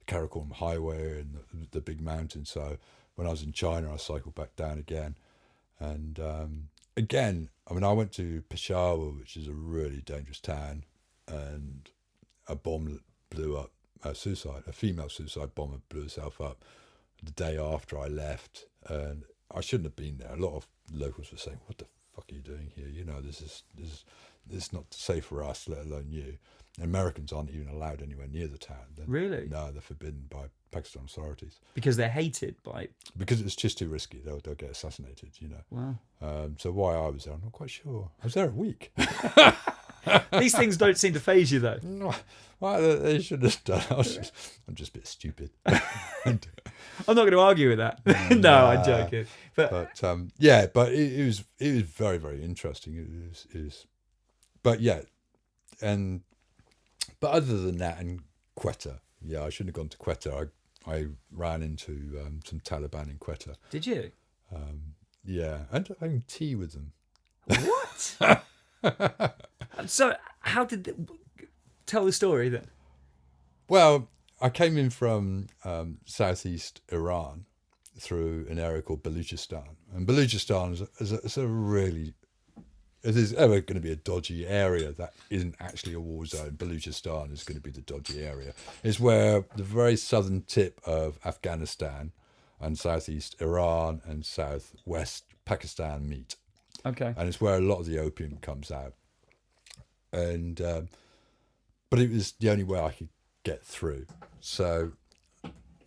Karakoram Highway and the big mountains. So when I was in China, I cycled back down again. And again, I mean, I went to Peshawar, which is a really dangerous town, and a bomb blew up. A female suicide bomber blew herself up the day after I left, and I shouldn't have been there. A lot of locals were saying, "What the fuck are you doing here? You know, this is not safe for us, let alone you." And Americans aren't even allowed anywhere near the town. Really? No, they're forbidden by Pakistan authorities Because they're hated by. because it's just too risky. They'll get assassinated. You know. Wow. So why I was there, I'm not quite sure. I was there a week. These things don't seem to faze you though. Well, they should have done. I'm just a bit stupid. I'm not going to argue with that. No, I'm joking. But yeah, but it was very, very interesting. It was, but yeah, but other than that, and Quetta, yeah, I shouldn't have gone to Quetta. I ran into some Taliban in Quetta. Did you? Yeah, and having tea with them. What? So how did tell the story then? Well, I came in from southeast Iran through an area called Baluchistan, and Baluchistan is a really, if there's ever going to be a dodgy area that isn't actually a war zone, Baluchistan is going to be the dodgy area. It's where the very southern tip of Afghanistan and southeast Iran and southwest Pakistan meet. Okay. And it's where a lot of the opium comes out. And but it was the only way I could get through. So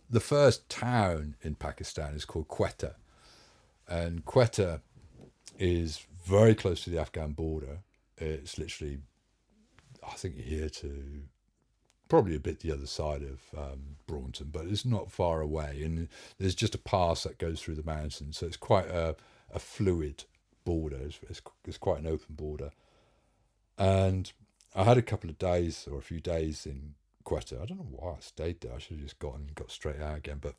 the first town in Pakistan is called Quetta, and Quetta is very close to the Afghan border. It's literally, I think, here to probably a bit the other side of Braunton, but it's not far away. And there's just a pass that goes through the mountains, so it's quite a fluid border. It's quite an open border. And I had a couple of days or a few days in Quetta. I don't know why I stayed there. I should have just got straight out again. But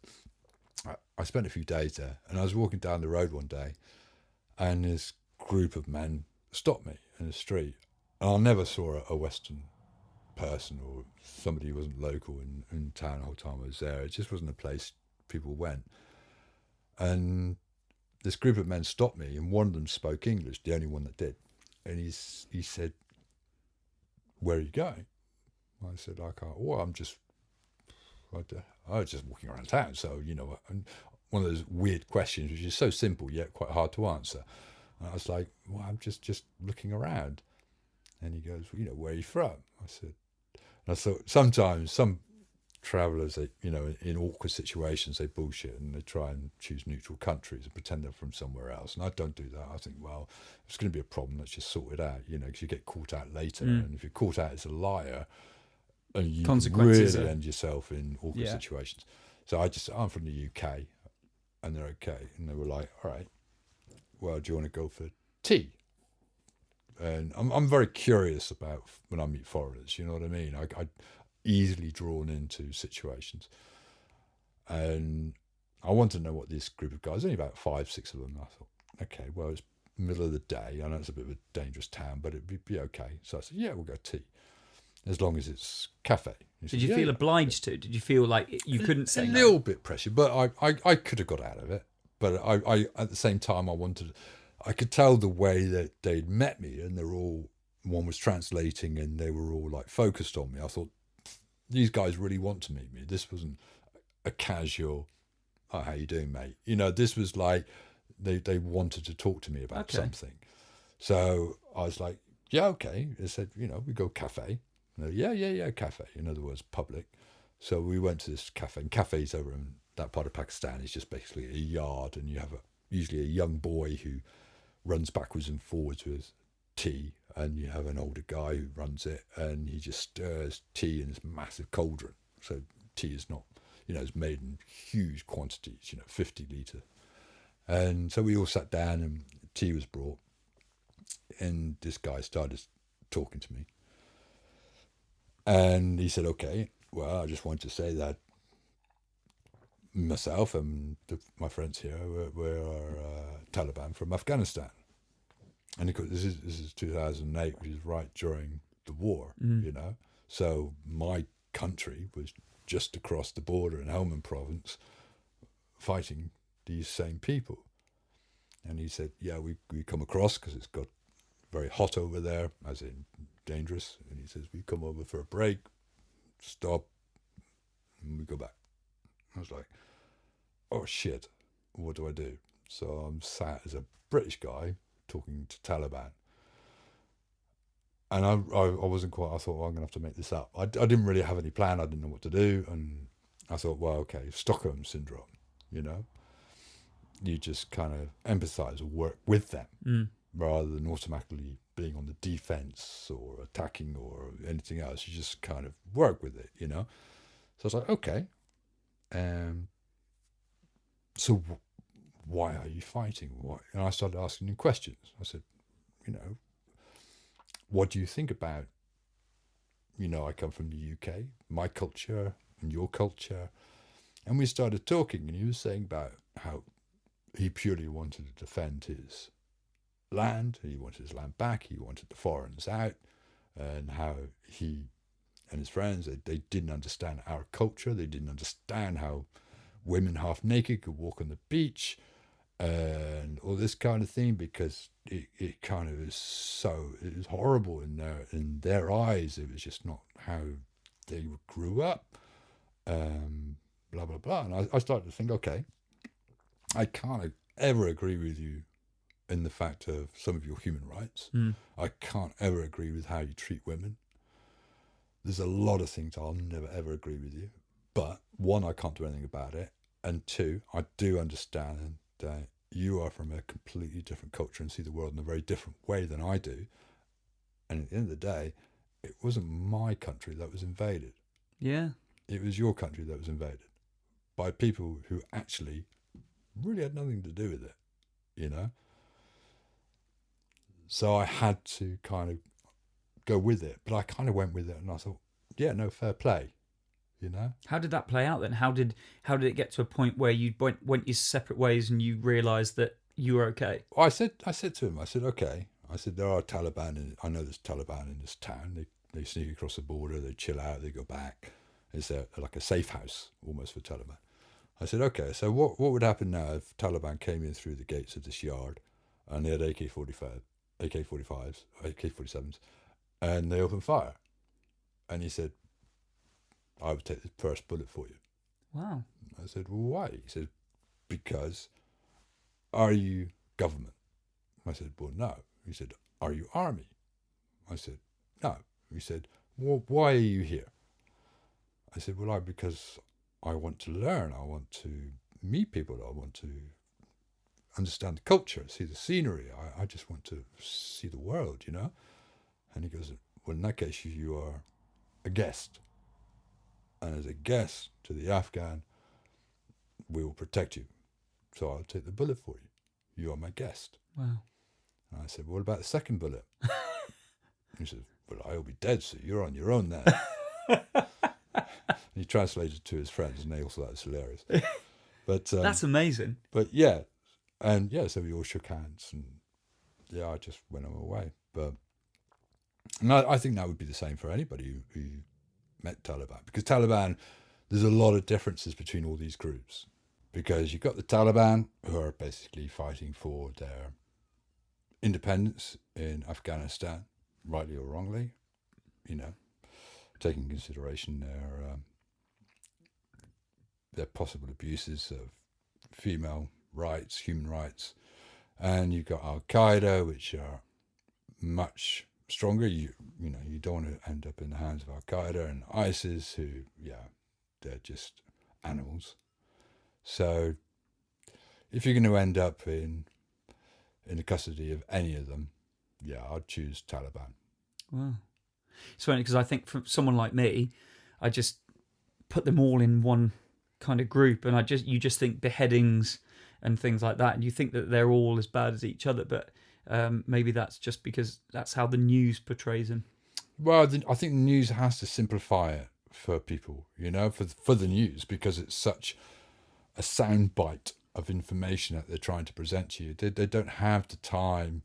I spent a few days there, and I was walking down the road one day, and this group of men stopped me in the street. And I never saw a Western person or somebody who wasn't local in town the whole time I was there. It just wasn't a place people went. And this group of men stopped me, and one of them spoke English, the only one that did. And he said, "Where are you going?" I said, I was just walking around town. So, you know, one of those weird questions, which is so simple yet quite hard to answer. And I was like, well, I'm just looking around. And he goes, well, you know, where are you from? I said, and I thought sometimes some travellers, in awkward situations, they bullshit and they try and choose neutral countries and pretend they're from somewhere else. And I don't do that. I think, well, if it's going to be a problem, let's just sort it out, because you get caught out later. And if you're caught out as a liar, and you can really end yourself in awkward situations. So I'm from the UK, and they're okay. And they were like, all right, well, do you want to go for tea? And I'm very curious about when I meet foreigners, you know what I mean? I easily drawn into situations. And I want to know what this group of guys, only about 5-6 of them. I thought, okay, well, it's middle of the day. I know it's a bit of a dangerous town, but it'd be okay. So I said, yeah, we'll go tea. as long as it's cafe. He said, Did you feel obliged to? Did you feel like you couldn't say a no? little bit pressure, but I could have got out of it. But I at the same time, I could tell the way that they'd met me, and one was translating, and they were all like focused on me. I thought, these guys really want to meet me. This wasn't a casual, oh, how you doing, mate? This was like they wanted to talk to me about something. So I was like, yeah, okay. They said, we go cafe. Yeah, cafe. In other words, public. So we went to this cafe, and cafes over in that part of Pakistan is just basically a yard, and you have usually a young boy who runs backwards and forwards with tea, and you have an older guy who runs it, and he just stirs tea in this massive cauldron. So tea is not, it's made in huge quantities, 50 litre. And so we all sat down, and tea was brought, and this guy started talking to me. And he said, okay, well, I just want to say that myself and my friends here were Taliban from Afghanistan. And of course, this is 2008, which is right during the war, So my country was just across the border in Helmand province fighting these same people. And he said, yeah, we come across because it's got very hot over there, as in dangerous. And he says, we come over for a break, stop, and we go back. I was like, oh shit, what do I do? So I'm sat as a British guy talking to Taliban. And I wasn't quite, I thought, well, I'm going to have to make this up. I didn't really have any plan. I didn't know what to do. And I thought, well, okay, Stockholm syndrome, You just kind of empathize or work with them rather than automatically being on the defense or attacking or anything else. You just kind of work with it, So I was like, okay. So why are you fighting? Why? And I started asking him questions. I said, what do you think about, I come from the UK, my culture and your culture. And we started talking, and he was saying about how he purely wanted to defend his land. He wanted his land back. He wanted the foreigners out, and how he and his friends, they didn't understand our culture. They didn't understand how women half naked could walk on the beach and all this kind of thing, because it kind of it was horrible in their eyes. It was just not how they grew up, blah, blah, blah. And I started to think, okay, I can't ever agree with you in the fact of some of your human rights. I can't ever agree with how you treat women. There's a lot of things I'll never, ever agree with you. But one, I can't do anything about it. And two, I do understand that you are from a completely different culture and see the world in a very different way than I do. And at the end of the day, it wasn't my country that was invaded. Yeah. It was your country that was invaded by people who actually really had nothing to do with it, So I had to kind of go with it, but I kind of went with it, and I thought, yeah, no, fair play, How did that play out then? How did it get to a point where you went your separate ways and you realised that you were okay? Well, I said to him, I said, okay. I said, there are Taliban, I know there's Taliban in this town. They sneak across the border, they chill out, they go back. It's like a safe house almost for Taliban. I said, okay, so what would happen now if Taliban came in through the gates of this yard and they had AK-45s, AK-47s, and they opened fire? And he said, I would take the first bullet for you. Wow. I said, well, why? He said, because are you government? I said, well, no. He said, are you army? I said, no. He said, well, why are you here? I said, well, because I want to learn. I want to meet people. I want to understand the culture, see the scenery. I just want to see the world, And he goes, well, in that case, you are a guest. And as a guest to the Afghan, we will protect you. So I'll take the bullet for you. You are my guest. Wow. And I said, well, what about the second bullet? He said, well, I'll be dead, so you're on your own then. He translated to his friends, and they all thought that was hilarious. But that's amazing. But yeah, and yeah, so we all shook hands, and yeah, I just went on my way. But And I think that would be the same for anybody who met Taliban, because Taliban, there's a lot of differences between all these groups, because you've got the Taliban who are basically fighting for their independence in Afghanistan, rightly or wrongly, taking into consideration their possible abuses of female rights, human rights. And you've got Al Qaeda, which are much stronger. You don't want to end up in the hands of Al Qaeda, and ISIS, who, they're just animals. So if you're going to end up in the custody of any of them, I'd choose Taliban. Wow. It's funny because I think for someone like me, I just put them all in one kind of group, and you just think beheadings and things like that, and you think that they're all as bad as each other, but maybe that's just because that's how the news portrays them. Well, I think the news has to simplify it for people, for the news, because it's such a soundbite of information that they're trying to present to you. They don't have the time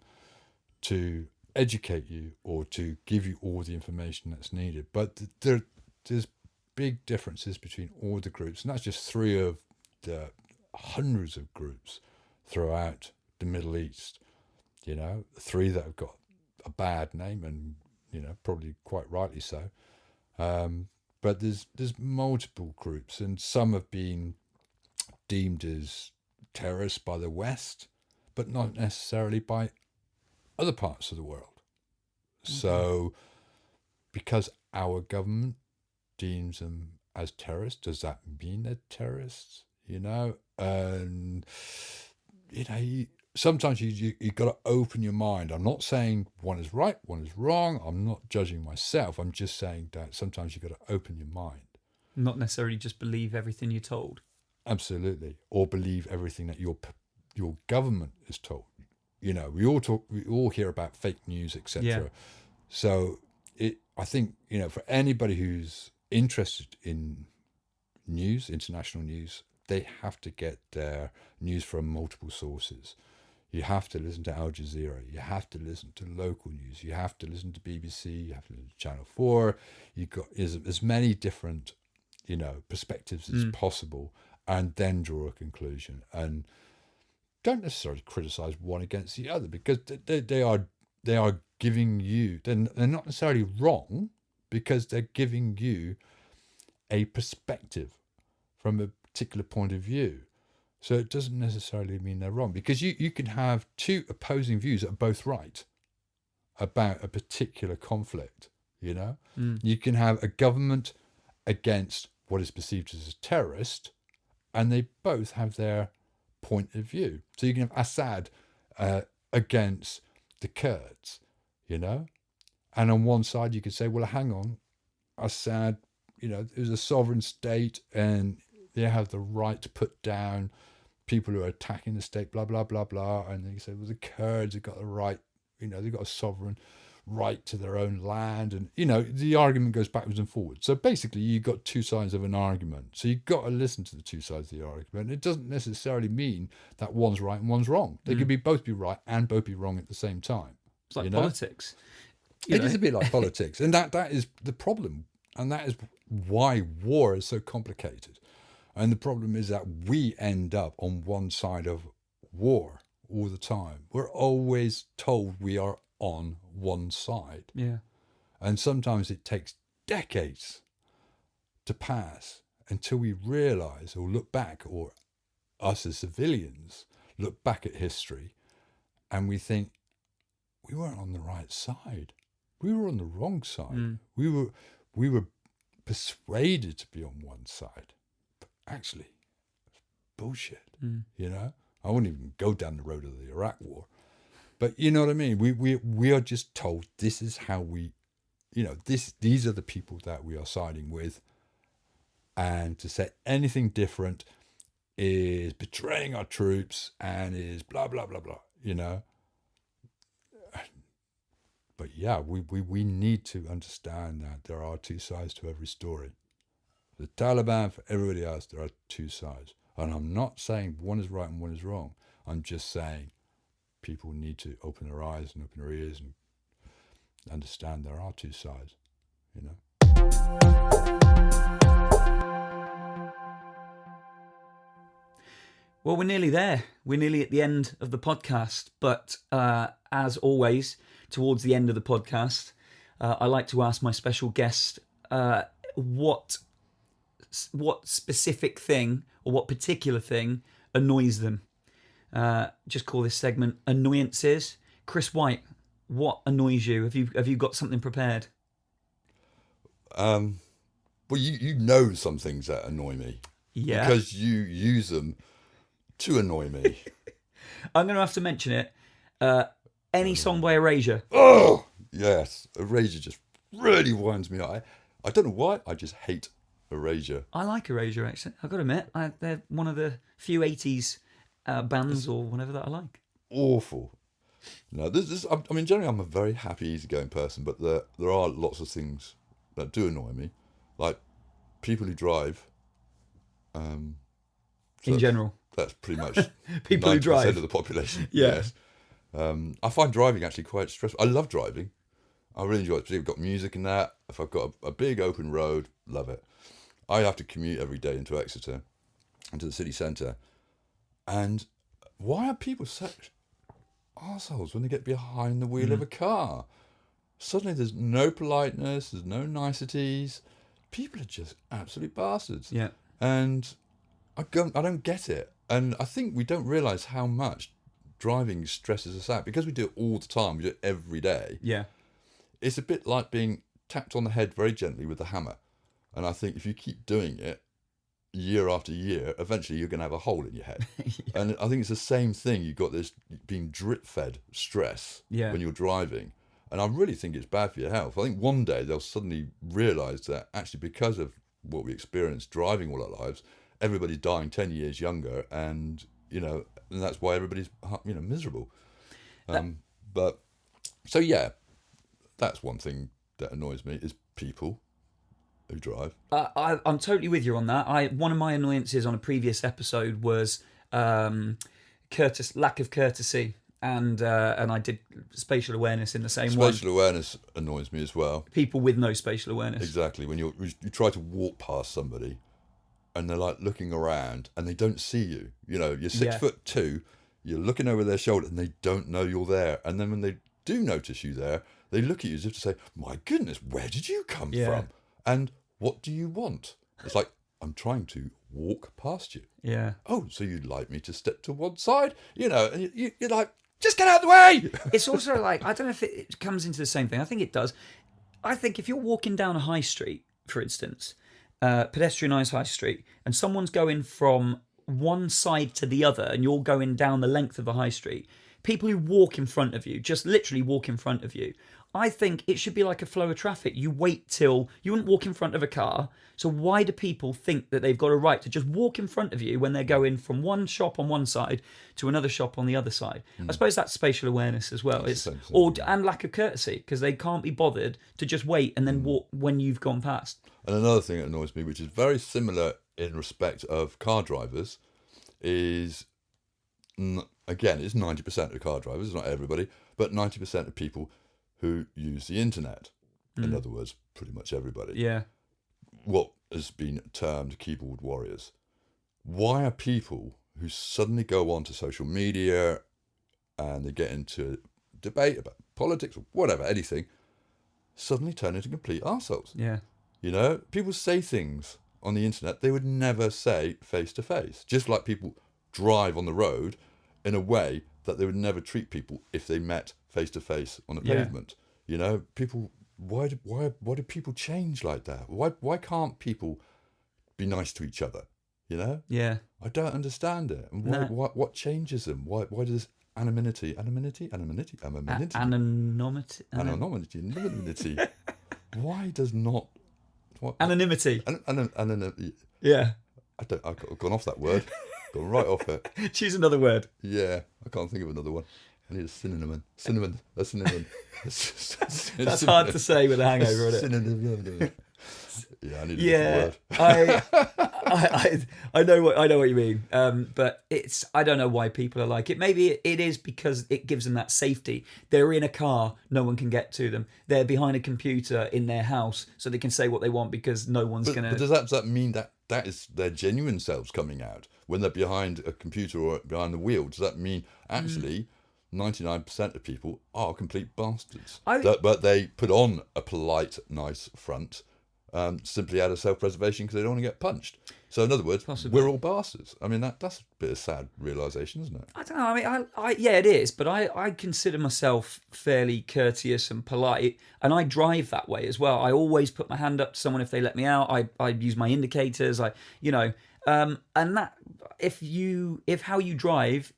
to educate you or to give you all the information that's needed. But there's big differences between all the groups, and that's just 3 of the hundreds of groups throughout the Middle East. 3 that have got a bad name, and probably quite rightly so. But there's multiple groups, and some have been deemed as terrorists by the West, but not necessarily by other parts of the world. Mm-hmm. So because our government deems them as terrorists, does that mean they're terrorists? And sometimes you got to open your mind. I'm not saying one is right, one is wrong. I'm not judging myself. I'm just saying that sometimes you got to open your mind. Not necessarily just believe everything you're told. Absolutely, or believe everything that your government is told. We all hear about fake news, etc. Yeah. So I think for anybody who's interested in news, international news, they have to get their news from multiple sources. You have to listen to Al Jazeera. You have to listen to local news. You have to listen to BBC. You have to listen to Channel 4. You've got as many different, perspectives as possible, and then draw a conclusion. And don't necessarily criticize one against the other, because they are giving you. They're not necessarily wrong, because they're giving you a perspective from a particular point of view. So it doesn't necessarily mean they're wrong, because you can have 2 opposing views that are both right about a particular conflict. You can have a government against what is perceived as a terrorist, and they both have their point of view. So you can have Assad against the Kurds, and on one side you could say, well, hang on, Assad, it was a sovereign state, and they have the right to put down people who are attacking the state, blah, blah, blah, blah. And then you say, well, the Kurds have got the right, they've got a sovereign right to their own land. And, the argument goes backwards and forwards. So basically, you've got 2 sides of an argument. So you've got to listen to the 2 sides of the argument. It doesn't necessarily mean that one's right and one's wrong. They could both be right and both be wrong at the same time. It's like politics. It is a bit like politics. And that is the problem. And that is why war is so complicated. And the problem is that we end up on one side of war all the time. We're always told we are on one side. Yeah. And sometimes it takes decades to pass until we realize or look back, or us as civilians look back at history, and we think we weren't on the right side. We were on the wrong side. We were persuaded to be on one side. Actually, it's bullshit. I wouldn't even go down the road of the Iraq War, but you know what I mean. We are just told this is how we, these are the people that we are siding with, and to say anything different is betraying our troops and is blah blah blah blah. But we need to understand that there are 2 sides to every story. The Taliban, for everybody else, there are 2 sides. And I'm not saying one is right and one is wrong. I'm just saying people need to open their eyes and open their ears and, understand there are two sides, you know. Well, we're nearly there. We're nearly at the end of the podcast. But as always, towards the end of the podcast, I like to ask my special guest what specific thing or what particular thing annoys them. Just call this segment Annoyances. Chris White, what annoys you? Have you got something prepared? Well, you know some things that annoy me. Yeah. Because you use them to annoy me. I'm going to have to mention it. Any song by Erasure. Oh, yes. Erasure just really winds me up. I don't know why, I just hate Erasure. I like Erasure, actually. I've got to admit, they're one of the few 80s bands or whatever that I like. Awful. No, I mean, generally I'm a very happy, easygoing person, but there are lots of things that do annoy me. Like people who drive. In general. That's pretty much People who drive. 90% of the population. Yeah. Yes. I find driving actually quite stressful. I love driving. I really enjoy it. Particularly if I've got music and that. If I've got a big open road, love it. I have to commute every day into Exeter, into the city centre. And why are people such arseholes when they get behind the wheel of a car? Suddenly there's no politeness, there's no niceties. People are just absolute bastards. Yeah. And I don't get it. And I think we don't realise how much driving stresses us out. Because we do it all the time, we do it every day. Yeah. It's a bit like being tapped on the head very gently with a hammer. And I think if you keep doing it year after year, eventually you're going to have a hole in your head. Yeah. And I think it's the same thing. You've got this being drip-fed stress when you're driving. And I really think it's bad for your health. I think one day they'll suddenly realise that actually because of what we experience driving all our lives, everybody's dying 10 years younger, and and that's why everybody's miserable. But so yeah, that's one thing that annoys me is people who drive. I'm totally with you on that. One of my annoyances on a previous episode was lack of courtesy, and I did spatial awareness in the same one. Spatial awareness annoys me as well. People with no spatial awareness. Exactly. When you try to walk past somebody, and they're like looking around, and they don't see you. You're 6'2", you're looking over their shoulder, and they don't know you're there. And then when they do notice you there, they look at you as if to say, "My goodness, where did you come from? And what do you want?" It's like, I'm trying to walk past you. Yeah. Oh, so you'd like me to step to one side? And you're like, just get out of the way. It's also like, I don't know if it comes into the same thing. I think it does. I think if you're walking down a high street, for instance, pedestrianised high street, and someone's going from one side to the other, and you're going down the length of the high street, people who walk in front of you, just literally walk in front of you, I think it should be like a flow of traffic. You wait till... You wouldn't walk in front of a car, so why do people think that they've got a right to just walk in front of you when they're going from one shop on one side to another shop on the other side? I suppose that's spatial awareness as well. And lack of courtesy, because they can't be bothered to just wait and then walk when you've gone past. And another thing that annoys me, which is very similar in respect of car drivers, is... Again, it's 90% of car drivers, it's not everybody, but 90% of people who use the internet. In other words, pretty much everybody. Yeah. What has been termed keyboard warriors. Why are people who suddenly go onto social media and they get into debate about politics or whatever, anything, suddenly turn into complete arseholes? Yeah. People say things on the internet they would never say face to face. Just like people drive on the road in a way that they would never treat people if they met face to face on a pavement. People. Why do people change like that? Why can't people be nice to each other? Yeah. I don't understand it. And what changes them? Why does anonymity? Why does not anonymity? Anonymity. Yeah. I've gone off that word. Gone right off it. Choose another word. Yeah, I can't think of another one. I need a synonym. A synonym. That's hard to say with a hangover, isn't it? Synonym. Yeah, I need a Yeah, different word. I know what you mean. But I don't know why people are like it. Maybe it is because it gives them that safety. They're in a car, no one can get to them. They're behind a computer in their house, so they can say what they want because no one's But gonna. does that mean that is their genuine selves coming out when they're behind a computer or behind the wheel? Does that mean actually 99% of people are complete bastards? But they put on a polite, nice front simply out of self-preservation because they don't want to get punched. So in other words, we're all bastards. I mean, that's a bit of sad realisation, isn't it? I don't know. I mean, yeah, it is. But I consider myself fairly courteous and polite, and I drive that way as well. I always put my hand up to someone if they let me out. I use my indicators. And that if how you drive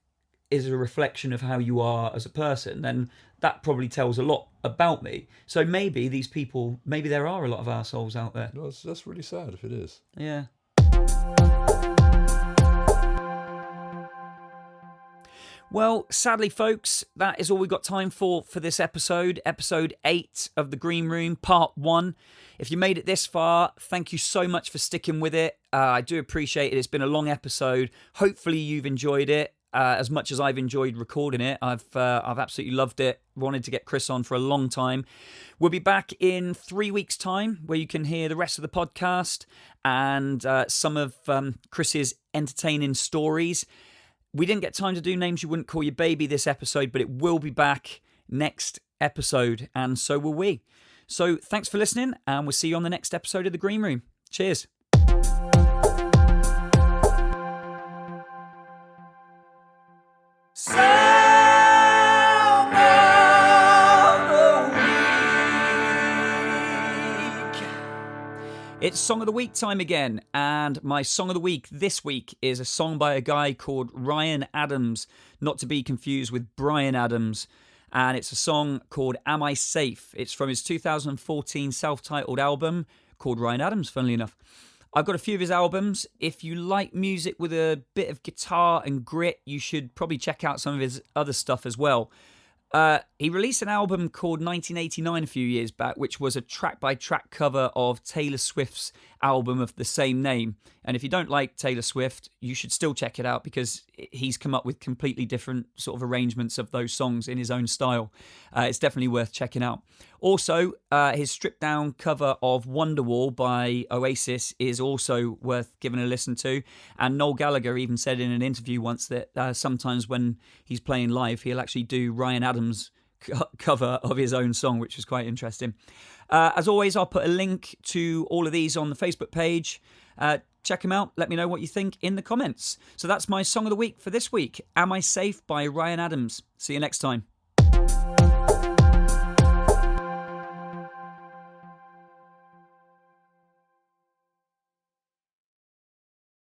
is a reflection of how you are as a person, then that probably tells a lot about me. So maybe these people, maybe there are a lot of assholes out there. No, that's really sad if it is. Yeah. Well, sadly, folks, that is all we've got time for this episode 8 of The Green Room, Part 1. If you made it this far, thank you so much for sticking with it. I do appreciate it. It's been a long episode. Hopefully you've enjoyed it as much as I've enjoyed recording it. I've absolutely loved it. Wanted to get Chris on for a long time. We'll be back in 3 weeks' time where you can hear the rest of the podcast and some of Chris's entertaining stories. We didn't get time to do Names You Wouldn't Call Your Baby this episode, but it will be back next episode, and so will we. So thanks for listening, and we'll see you on the next episode of The Green Room. Cheers. Sound of the Week. It's Song of the Week time again, and my Song of the Week this week is a song by a guy called Ryan Adams, not to be confused with Bryan Adams, and it's a song called Am I Safe? It's from his 2014 self-titled album called Ryan Adams, funnily enough. I've got a few of his albums. If you like music with a bit of guitar and grit, you should probably check out some of his other stuff as well. He released an album called 1989 a few years back, which was a track-by-track cover of Taylor Swift's album of the same name. And if you don't like Taylor Swift, you should still check it out because he's come up with completely different sort of arrangements of those songs in his own style. It's definitely worth checking out. Also, his stripped-down cover of Wonderwall by Oasis is also worth giving a listen to. And Noel Gallagher even said in an interview once that sometimes when he's playing live, he'll actually do Ryan Adams' cover of his own song, which is quite interesting. As always, I'll put a link to all of these on the Facebook page. Check them out. Let me know what you think in the comments. So that's my Song of the Week for this week. Am I Safe by Ryan Adams. See you next time.